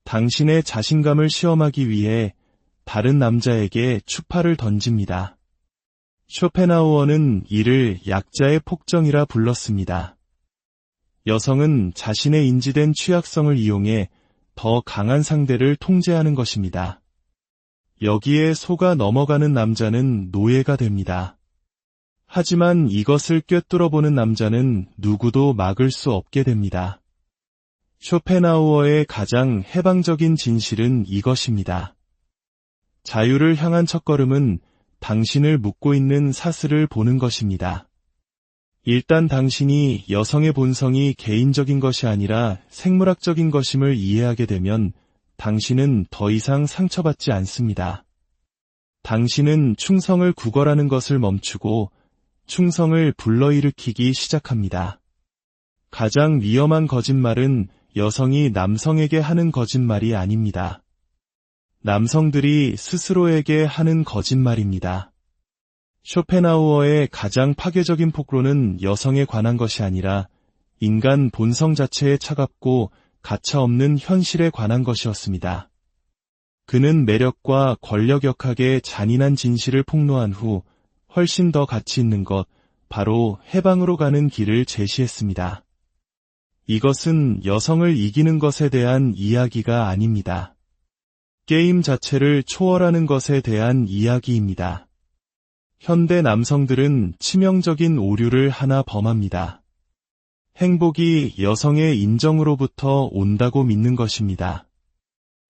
Speaker 1: 당신의 자신감을 시험하기 위해 다른 남자에게 추파를 던집니다. 쇼펜하우어는 이를 약자의 폭정이라 불렀습니다. 여성은 자신의 인지된 취약성을 이용해 더 강한 상대를 통제하는 것입니다. 여기에 속아 넘어가는 남자는 노예가 됩니다. 하지만 이것을 꿰뚫어보는 남자는 누구도 막을 수 없게 됩니다. 쇼펜하우어의 가장 해방적인 진실은 이것입니다. 자유를 향한 첫걸음은 당신을 묶고 있는 사슬을 보는 것입니다. 일단 당신이 여성의 본성이 개인적인 것이 아니라 생물학적인 것임을 이해하게 되면 당신은 더 이상 상처받지 않습니다. 당신은 충성을 구걸하는 것을 멈추고 충성을 불러일으키기 시작합니다. 가장 위험한 거짓말은 여성이 남성에게 하는 거짓말이 아닙니다. 남성들이 스스로에게 하는 거짓말입니다. 쇼펜하우어의 가장 파괴적인 폭로는 여성에 관한 것이 아니라 인간 본성 자체에 차갑고 가차없는 현실에 관한 것이었습니다. 그는 매력과 권력 역학의 잔인한 진실을 폭로한 후 훨씬 더 가치 있는 것, 바로 해방으로 가는 길을 제시했습니다. 이것은 여성을 이기는 것에 대한 이야기가 아닙니다. 게임 자체를 초월하는 것에 대한 이야기입니다. 현대 남성들은 치명적인 오류를 하나 범합니다. 행복이 여성의 인정으로부터 온다고 믿는 것입니다.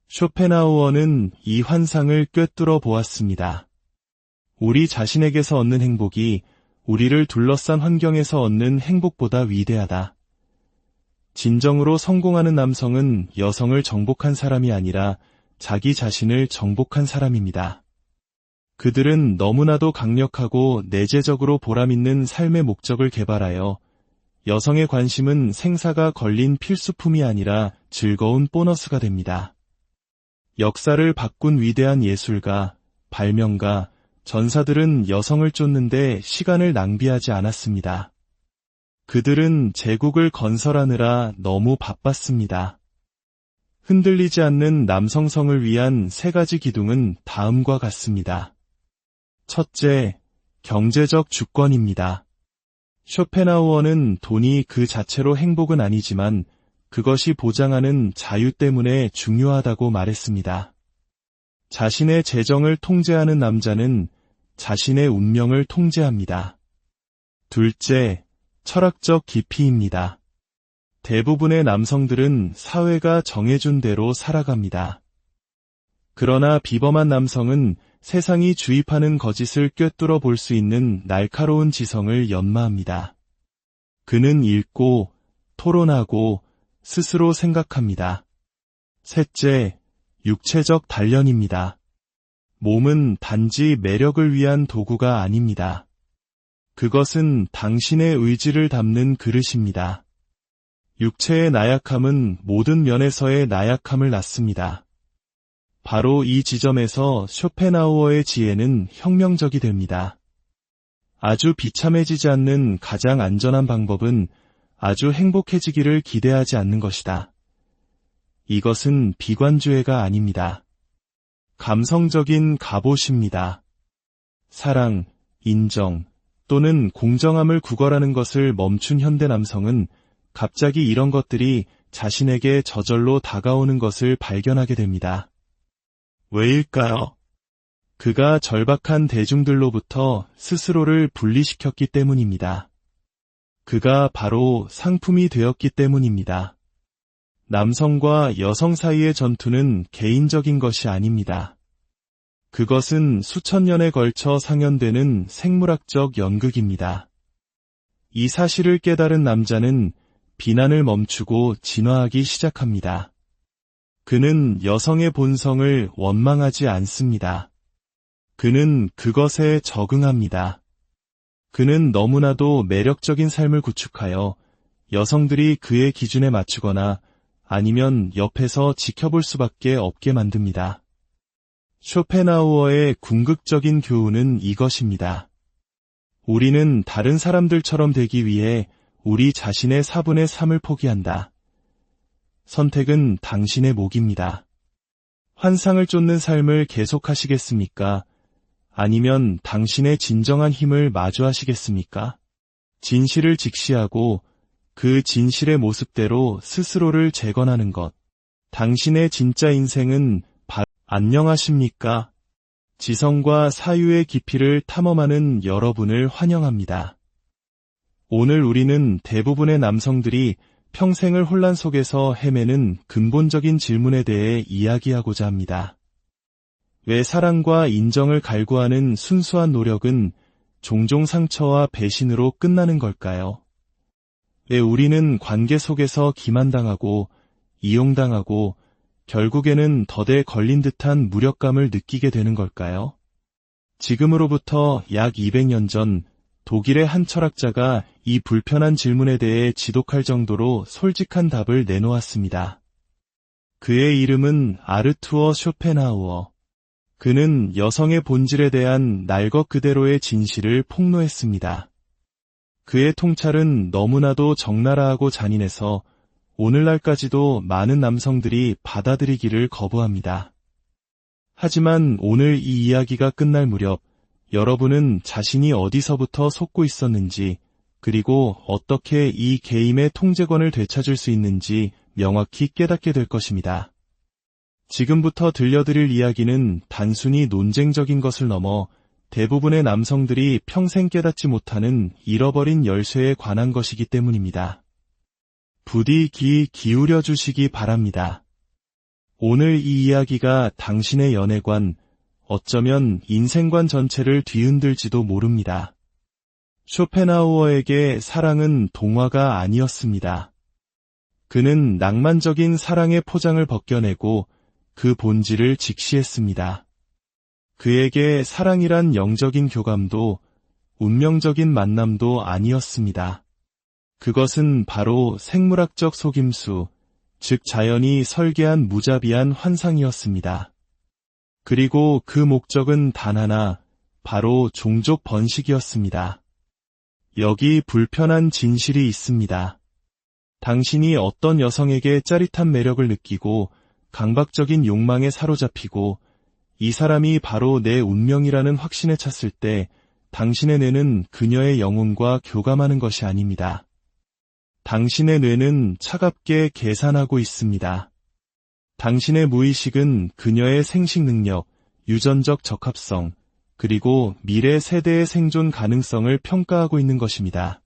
Speaker 1: 쇼펜하우어는 이 환상을 꿰뚫어 보았습니다. 우리 자신에게서 얻는 행복이 우리를 둘러싼 환경에서 얻는 행복보다 위대하다. 진정으로 성공하는 남성은 여성을 정복한 사람이 아니라 자기 자신을 정복한 사람입니다. 그들은 너무나도 강력하고 내재적으로 보람있는 삶의 목적을 개발하여 여성의 관심은 생사가 걸린 필수품이 아니라 즐거운 보너스가 됩니다. 역사를 바꾼 위대한 예술가, 발명가, 전사들은 여성을 쫓는데 시간을 낭비하지 않았습니다. 그들은 제국을 건설하느라 너무 바빴습니다. 흔들리지 않는 남성성을 위한 3가지 기둥은 다음과 같습니다. 첫째, 경제적 주권입니다. 쇼펜하우어는 돈이 그 자체로 행복은 아니지만 그것이 보장하는 자유 때문에 중요하다고 말했습니다. 자신의 재정을 통제하는 남자는 자신의 운명을 통제합니다. 둘째, 철학적 깊이입니다. 대부분의 남성들은 사회가 정해준 대로 살아갑니다. 그러나 비범한 남성은 세상이 주입하는 거짓을 꿰뚫어 볼 수 있는 날카로운 지성을 연마합니다. 그는 읽고, 토론하고, 스스로 생각합니다. 셋째, 육체적 단련입니다. 몸은 단지 매력을 위한 도구가 아닙니다. 그것은 당신의 의지를 담는 그릇입니다. 육체의 나약함은 모든 면에서의 나약함을 낳습니다. 바로 이 지점에서 쇼펜하우어의 지혜는 혁명적이 됩니다. 아주 비참해지지 않는 가장 안전한 방법은 아주 행복해지기를 기대하지 않는 것이다. 이것은 비관주의가 아닙니다. 감성적인 갑옷입니다. 사랑, 인정, 또는 공정함을 구걸하는 것을 멈춘 현대 남성은 갑자기 이런 것들이 자신에게 저절로 다가오는 것을 발견하게 됩니다. 왜일까요? 그가 절박한 대중들로부터 스스로를 분리시켰기 때문입니다. 그가 바로 상품이 되었기 때문입니다. 남성과 여성 사이의 전투는 개인적인 것이 아닙니다. 그것은 수천 년에 걸쳐 상연되는 생물학적 연극입니다. 이 사실을 깨달은 남자는 비난을 멈추고 진화하기 시작합니다. 그는 여성의 본성을 원망하지 않습니다. 그는 그것에 적응합니다. 그는 너무나도 매력적인 삶을 구축하여 여성들이 그의 기준에 맞추거나 아니면 옆에서 지켜볼 수밖에 없게 만듭니다. 쇼펜하우어의 궁극적인 교훈은 이것입니다. 우리는 다른 사람들처럼 되기 위해 우리 자신의 4분의 3을 포기한다. 선택은 당신의 몫입니다. 환상을 쫓는 삶을 계속하시겠습니까? 아니면 당신의 진정한 힘을 마주하시겠습니까? 진실을 직시하고 그 진실의 모습대로 스스로를 재건하는 것. 당신의 진짜 인생은 안녕하십니까? 지성과 사유의 깊이를 탐험하는 여러분을 환영합니다. 오늘 우리는 대부분의 남성들이 평생을 혼란 속에서 헤매는 근본적인 질문에 대해 이야기하고자 합니다. 왜 사랑과 인정을 갈구하는 순수한 노력은 종종 상처와 배신으로 끝나는 걸까요? 왜 우리는 관계 속에서 기만당하고 이용당하고 결국에는 덫에 걸린 듯한 무력감을 느끼게 되는 걸까요? 지금으로부터 약 200년 전 독일의 한 철학자가 이 불편한 질문에 대해 지독할 정도로 솔직한 답을 내놓았습니다. 그의 이름은 아르투어 쇼펜하우어. 그는 여성의 본질에 대한 날 것 그대로의 진실을 폭로했습니다. 그의 통찰은 너무나도 적나라하고 잔인해서 오늘날까지도 많은 남성들이 받아들이기를 거부합니다. 하지만 오늘 이 이야기가 끝날 무렵 여러분은 자신이 어디서부터 속고 있었는지 그리고 어떻게 이 게임의 통제권을 되찾을 수 있는지 명확히 깨닫게 될 것입니다. 지금부터 들려드릴 이야기는 단순히 논쟁적인 것을 넘어 대부분의 남성들이 평생 깨닫지 못하는 잃어버린 열쇠에 관한 것이기 때문입니다. 부디 귀 기울여 주시기 바랍니다. 오늘 이 이야기가 당신의 연애관, 어쩌면 인생관 전체를 뒤흔들지도 모릅니다. 쇼펜하우어에게 사랑은 동화가 아니었습니다. 그는 낭만적인 사랑의 포장을 벗겨내고 그 본질을 직시했습니다. 그에게 사랑이란 영적인 교감도 운명적인 만남도 아니었습니다. 그것은 바로 생물학적 속임수, 즉 자연이 설계한 무자비한 환상이었습니다. 그리고 그 목적은 단 하나, 바로 종족 번식이었습니다. 여기 불편한 진실이 있습니다. 당신이 어떤 여성에게 짜릿한 매력을 느끼고 강박적인 욕망에 사로잡히고 이 사람이 바로 내 운명이라는 확신에 찼을 때 당신의 뇌는 그녀의 영혼과 교감하는 것이 아닙니다. 당신의 뇌는 차갑게 계산하고 있습니다. 당신의 무의식은 그녀의 생식 능력, 유전적 적합성, 그리고 미래 세대의 생존 가능성을 평가하고 있는 것입니다.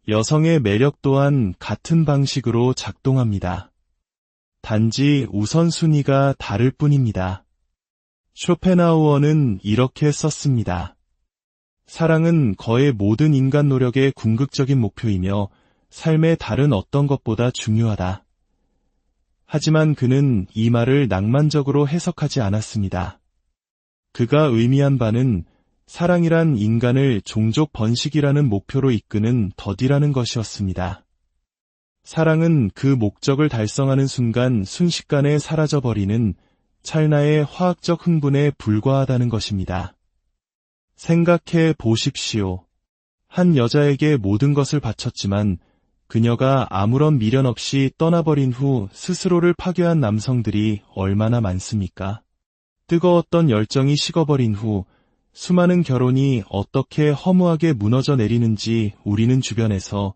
Speaker 1: 여성의 매력 또한 같은 방식으로 작동합니다. 단지 우선순위가 다를 뿐입니다. 쇼펜하우어는 이렇게 썼습니다. 사랑은 거의 모든 인간 노력의 궁극적인 목표이며 삶의 다른 어떤 것보다 중요하다. 하지만 그는 이 말을 낭만적으로 해석하지 않았습니다. 그가 의미한 바는 사랑이란 인간을 종족 번식이라는 목표로 이끄는 덫이라는 것이었습니다. 사랑은 그 목적을 달성하는 순간 순식간에 사라져버리는 찰나의 화학적 흥분에 불과하다는 것입니다. 생각해 보십시오. 한 여자에게 모든 것을 바쳤지만 그녀가 아무런 미련 없이 떠나버린 후 스스로를 파괴한 남성들이 얼마나 많습니까? 뜨거웠던 열정이 식어버린 후 수많은 결혼이 어떻게 허무하게 무너져 내리는지 우리는 주변에서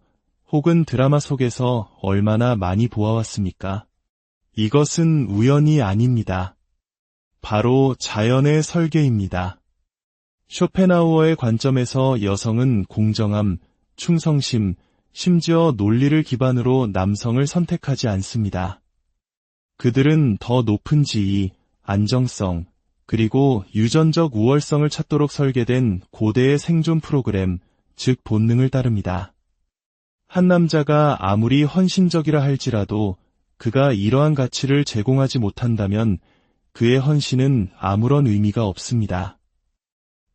Speaker 1: 혹은 드라마 속에서 얼마나 많이 보아왔습니까? 이것은 우연이 아닙니다. 바로 자연의 설계입니다. 쇼펜하우어의 관점에서 여성은 공정함, 충성심, 심지어 논리를 기반으로 남성을 선택하지 않습니다. 그들은 더 높은 지위, 안정성, 그리고 유전적 우월성을 찾도록 설계된 고대의 생존 프로그램, 즉 본능을 따릅니다. 한 남자가 아무리 헌신적이라 할지라도 그가 이러한 가치를 제공하지 못한다면 그의 헌신은 아무런 의미가 없습니다.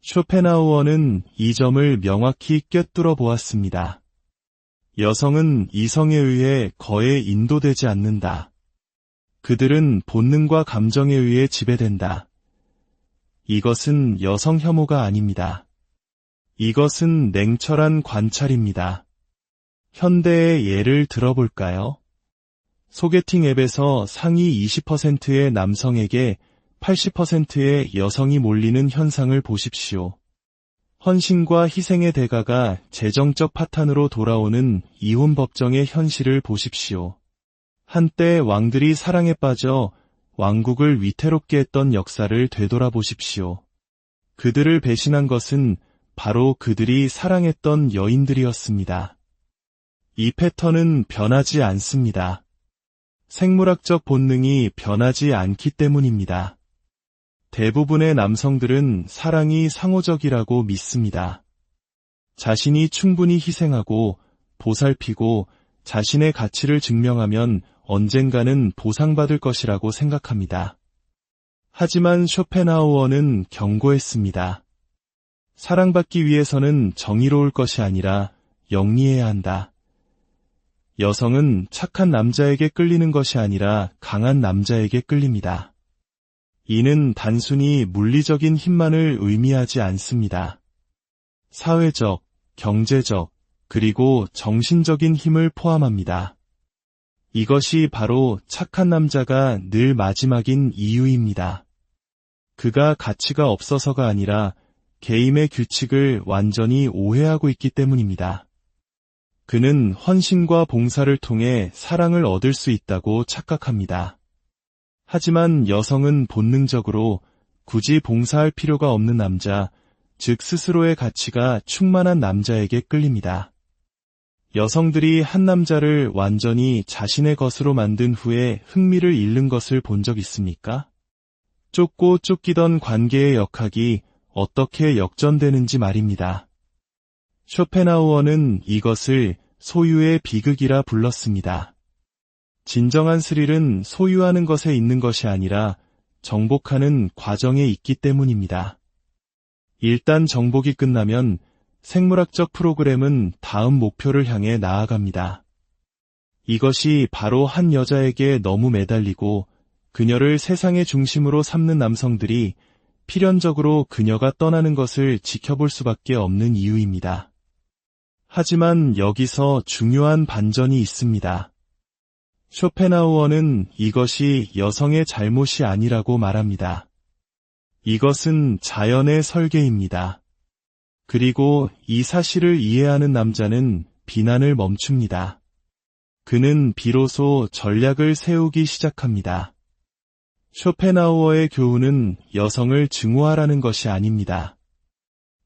Speaker 1: 쇼펜하우어는 이 점을 명확히 꿰뚫어 보았습니다. 여성은 이성에 의해 거에 인도되지 않는다. 그들은 본능과 감정에 의해 지배된다. 이것은 여성 혐오가 아닙니다. 이것은 냉철한 관찰입니다. 현대의 예를 들어볼까요? 소개팅 앱에서 상위 20%의 남성에게 80%의 여성이 몰리는 현상을 보십시오. 헌신과 희생의 대가가 재정적 파탄으로 돌아오는 이혼 법정의 현실을 보십시오. 한때 왕들이 사랑에 빠져 왕국을 위태롭게 했던 역사를 되돌아보십시오. 그들을 배신한 것은 바로 그들이 사랑했던 여인들이었습니다. 이 패턴은 변하지 않습니다. 생물학적 본능이 변하지 않기 때문입니다. 대부분의 남성들은 사랑이 상호적이라고 믿습니다. 자신이 충분히 희생하고 보살피고 자신의 가치를 증명하면 언젠가는 보상받을 것이라고 생각합니다. 하지만 쇼펜하우어는 경고했습니다. 사랑받기 위해서는 정의로울 것이 아니라 영리해야 한다. 여성은 착한 남자에게 끌리는 것이 아니라 강한 남자에게 끌립니다. 이는 단순히 물리적인 힘만을 의미하지 않습니다. 사회적, 경제적, 그리고 정신적인 힘을 포함합니다. 이것이 바로 착한 남자가 늘 마지막인 이유입니다. 그가 가치가 없어서가 아니라 게임의 규칙을 완전히 오해하고 있기 때문입니다. 그는 헌신과 봉사를 통해 사랑을 얻을 수 있다고 착각합니다. 하지만 여성은 본능적으로 굳이 봉사할 필요가 없는 남자, 즉 스스로의 가치가 충만한 남자에게 끌립니다. 여성들이 한 남자를 완전히 자신의 것으로 만든 후에 흥미를 잃는 것을 본 적 있습니까? 쫓고 쫓기던 관계의 역학이 어떻게 역전되는지 말입니다. 쇼펜하우어는 이것을 소유의 비극이라 불렀습니다. 진정한 스릴은 소유하는 것에 있는 것이 아니라 정복하는 과정에 있기 때문입니다. 일단 정복이 끝나면 생물학적 프로그램은 다음 목표를 향해 나아갑니다. 이것이 바로 한 여자에게 너무 매달리고 그녀를 세상의 중심으로 삼는 남성들이 필연적으로 그녀가 떠나는 것을 지켜볼 수밖에 없는 이유입니다. 하지만 여기서 중요한 반전이 있습니다. 쇼펜하우어는 이것이 여성의 잘못이 아니라고 말합니다. 이것은 자연의 설계입니다. 그리고 이 사실을 이해하는 남자는 비난을 멈춥니다. 그는 비로소 전략을 세우기 시작합니다. 쇼펜하우어의 교훈은 여성을 증오하라는 것이 아닙니다.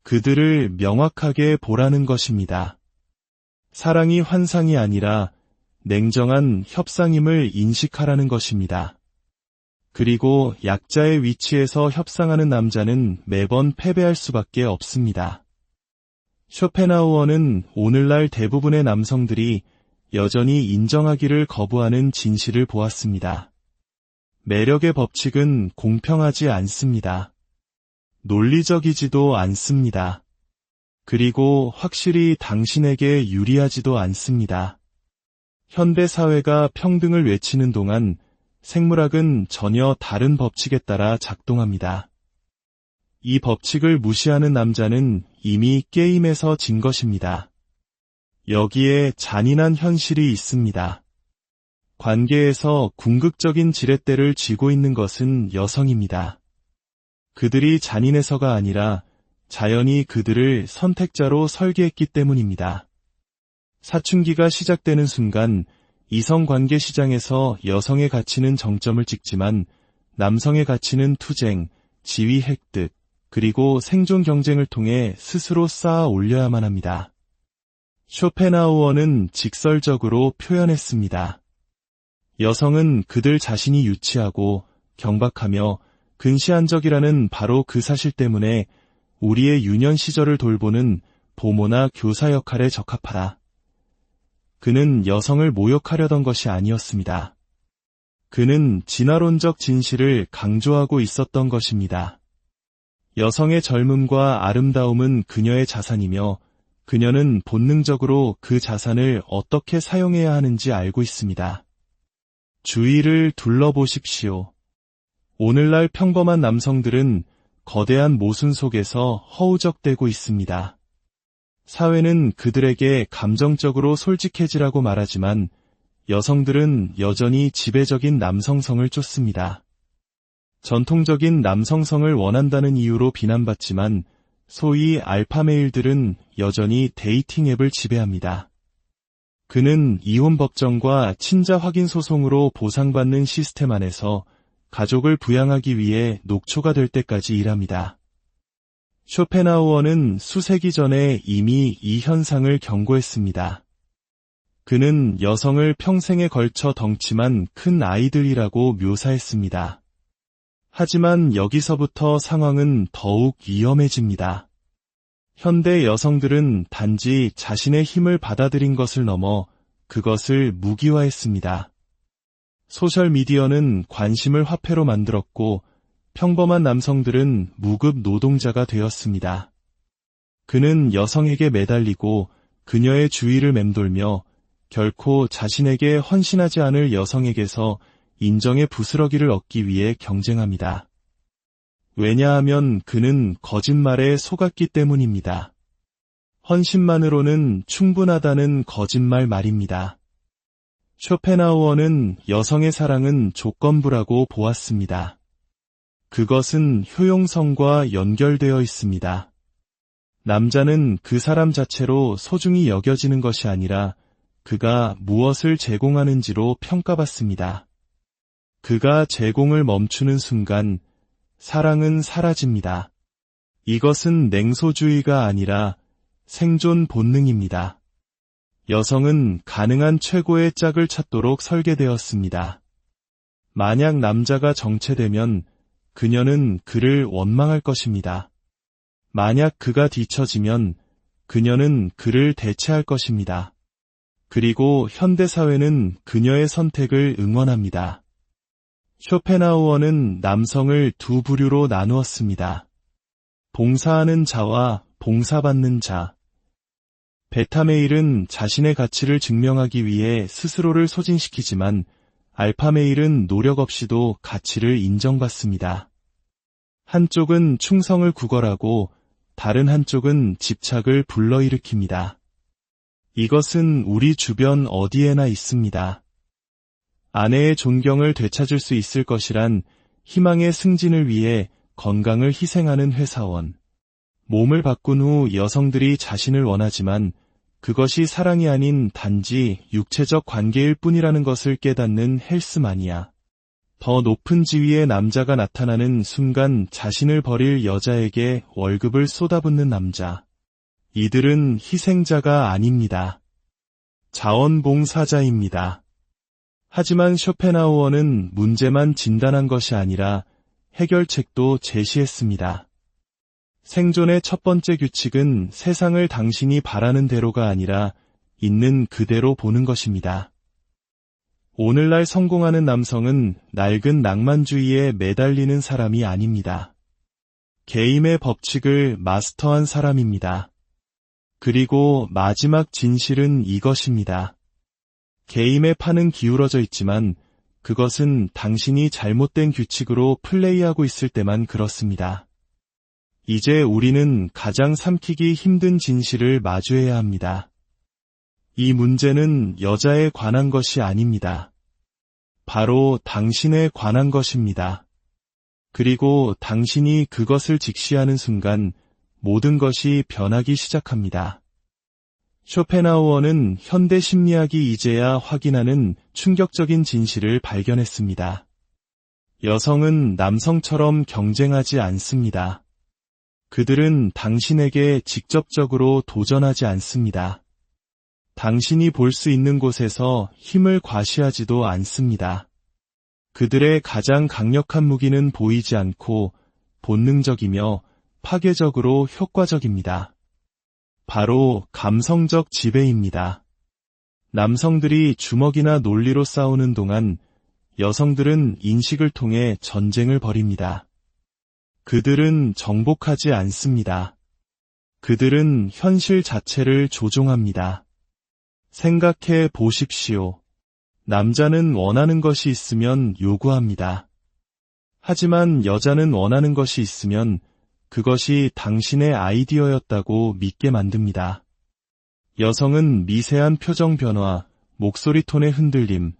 Speaker 1: 그들을 명확하게 보라는 것입니다. 사랑이 환상이 아니라 냉정한 협상임을 인식하라는 것입니다. 그리고 약자의 위치에서 협상하는 남자는 매번 패배할 수밖에 없습니다. 쇼펜하우어는 오늘날 대부분의 남성들이 여전히 인정하기를 거부하는 진실을 보았습니다. 매력의 법칙은 공평하지 않습니다. 논리적이지도 않습니다. 그리고 확실히 당신에게 유리하지도 않습니다. 현대 사회가 평등을 외치는 동안 생물학은 전혀 다른 법칙에 따라 작동합니다. 이 법칙을 무시하는 남자는 이미 게임에서 진 것입니다. 여기에 잔인한 현실이 있습니다. 관계에서 궁극적인 지렛대를 쥐고 있는 것은 여성입니다. 그들이 잔인해서가 아니라 자연이 그들을 선택자로 설계했기 때문입니다. 사춘기가 시작되는 순간 이성관계 시장에서 여성의 가치는 정점을 찍지만 남성의 가치는 투쟁, 지위 획득, 그리고 생존 경쟁을 통해 스스로 쌓아 올려야만 합니다. 쇼펜하우어는 직설적으로 표현했습니다. 여성은 그들 자신이 유치하고 경박하며 근시안적이라는 바로 그 사실 때문에 우리의 유년 시절을 돌보는 보모나 교사 역할에 적합하다. 그는 여성을 모욕하려던 것이 아니었습니다. 그는 진화론적 진실을 강조하고 있었던 것입니다. 여성의 젊음과 아름다움은 그녀의 자산이며 그녀는 본능적으로 그 자산을 어떻게 사용해야 하는지 알고 있습니다. 주위를 둘러보십시오. 오늘날 평범한 남성들은 거대한 모순 속에서 허우적대고 있습니다. 사회는 그들에게 감정적으로 솔직해지라고 말하지만 여성들은 여전히 지배적인 남성성을 쫓습니다. 전통적인 남성성을 원한다는 이유로 비난받지만 소위 알파메일들은 여전히 데이팅 앱을 지배합니다. 그는 이혼 법정과 친자 확인 소송으로 보상받는 시스템 안에서 가족을 부양하기 위해 녹초가 될 때까지 일합니다. 쇼펜하우어는 수세기 전에 이미 이 현상을 경고했습니다. 그는 여성을 평생에 걸쳐 덩치만 큰 아이들이라고 묘사했습니다. 하지만 여기서부터 상황은 더욱 위험해집니다. 현대 여성들은 단지 자신의 힘을 받아들인 것을 넘어 그것을 무기화했습니다. 소셜미디어는 관심을 화폐로 만들었고 평범한 남성들은 무급 노동자가 되었습니다. 그는 여성에게 매달리고 그녀의 주위를 맴돌며 결코 자신에게 헌신하지 않을 여성에게서 인정의 부스러기를 얻기 위해 경쟁합니다. 왜냐하면 그는 거짓말에 속았기 때문입니다. 헌신만으로는 충분하다는 거짓말 말입니다. 쇼펜하우어는 여성의 사랑은 조건부라고 보았습니다. 그것은 효용성과 연결되어 있습니다. 남자는 그 사람 자체로 소중히 여겨지는 것이 아니라 그가 무엇을 제공하는지로 평가받습니다. 그가 제공을 멈추는 순간 사랑은 사라집니다. 이것은 냉소주의가 아니라 생존 본능입니다. 여성은 가능한 최고의 짝을 찾도록 설계되었습니다. 만약 남자가 정체되면 그녀는 그를 원망할 것입니다. 만약 그가 뒤처지면 그녀는 그를 대체할 것입니다. 그리고 현대사회는 그녀의 선택을 응원합니다. 쇼펜하우어는 남성을 두 부류로 나누었습니다. 봉사하는 자와 봉사받는 자. 베타메일은 자신의 가치를 증명하기 위해 스스로를 소진시키지만 알파메일은 노력 없이도 가치를 인정받습니다. 한쪽은 충성을 구걸하고 다른 한쪽은 집착을 불러일으킵니다. 이것은 우리 주변 어디에나 있습니다. 아내의 존경을 되찾을 수 있을 것이란 희망의 승진을 위해 건강을 희생하는 회사원. 몸을 바꾼 후 여성들이 자신을 원하지만 그것이 사랑이 아닌 단지 육체적 관계일 뿐이라는 것을 깨닫는 헬스마니아. 더 높은 지위의 남자가 나타나는 순간 자신을 버릴 여자에게 월급을 쏟아붓는 남자. 이들은 희생자가 아닙니다. 자원봉사자입니다. 하지만 쇼펜하우어는 문제만 진단한 것이 아니라 해결책도 제시했습니다. 생존의 첫 번째 규칙은 세상을 당신이 바라는 대로가 아니라 있는 그대로 보는 것입니다. 오늘날 성공하는 남성은 낡은 낭만주의에 매달리는 사람이 아닙니다. 게임의 법칙을 마스터한 사람입니다. 그리고 마지막 진실은 이것입니다. 게임의 판은 기울어져 있지만 그것은 당신이 잘못된 규칙으로 플레이하고 있을 때만 그렇습니다. 이제 우리는 가장 삼키기 힘든 진실을 마주해야 합니다. 이 문제는 여자에 관한 것이 아닙니다. 바로 당신에 관한 것입니다. 그리고 당신이 그것을 직시하는 순간 모든 것이 변하기 시작합니다. 쇼펜하우어는 현대 심리학이 이제야 확인하는 충격적인 진실을 발견했습니다. 여성은 남성처럼 경쟁하지 않습니다. 그들은 당신에게 직접적으로 도전하지 않습니다. 당신이 볼 수 있는 곳에서 힘을 과시하지도 않습니다. 그들의 가장 강력한 무기는 보이지 않고 본능적이며 파괴적으로 효과적입니다. 바로 감성적 지배입니다. 남성들이 주먹이나 논리로 싸우는 동안 여성들은 인식을 통해 전쟁을 벌입니다. 그들은 정복하지 않습니다. 그들은 현실 자체를 조종합니다. 생각해 보십시오. 남자는 원하는 것이 있으면 요구합니다. 하지만 여자는 원하는 것이 있으면 그것이 당신의 아이디어였다고 믿게 만듭니다. 여성은 미세한 표정 변화, 목소리 톤의 흔들림,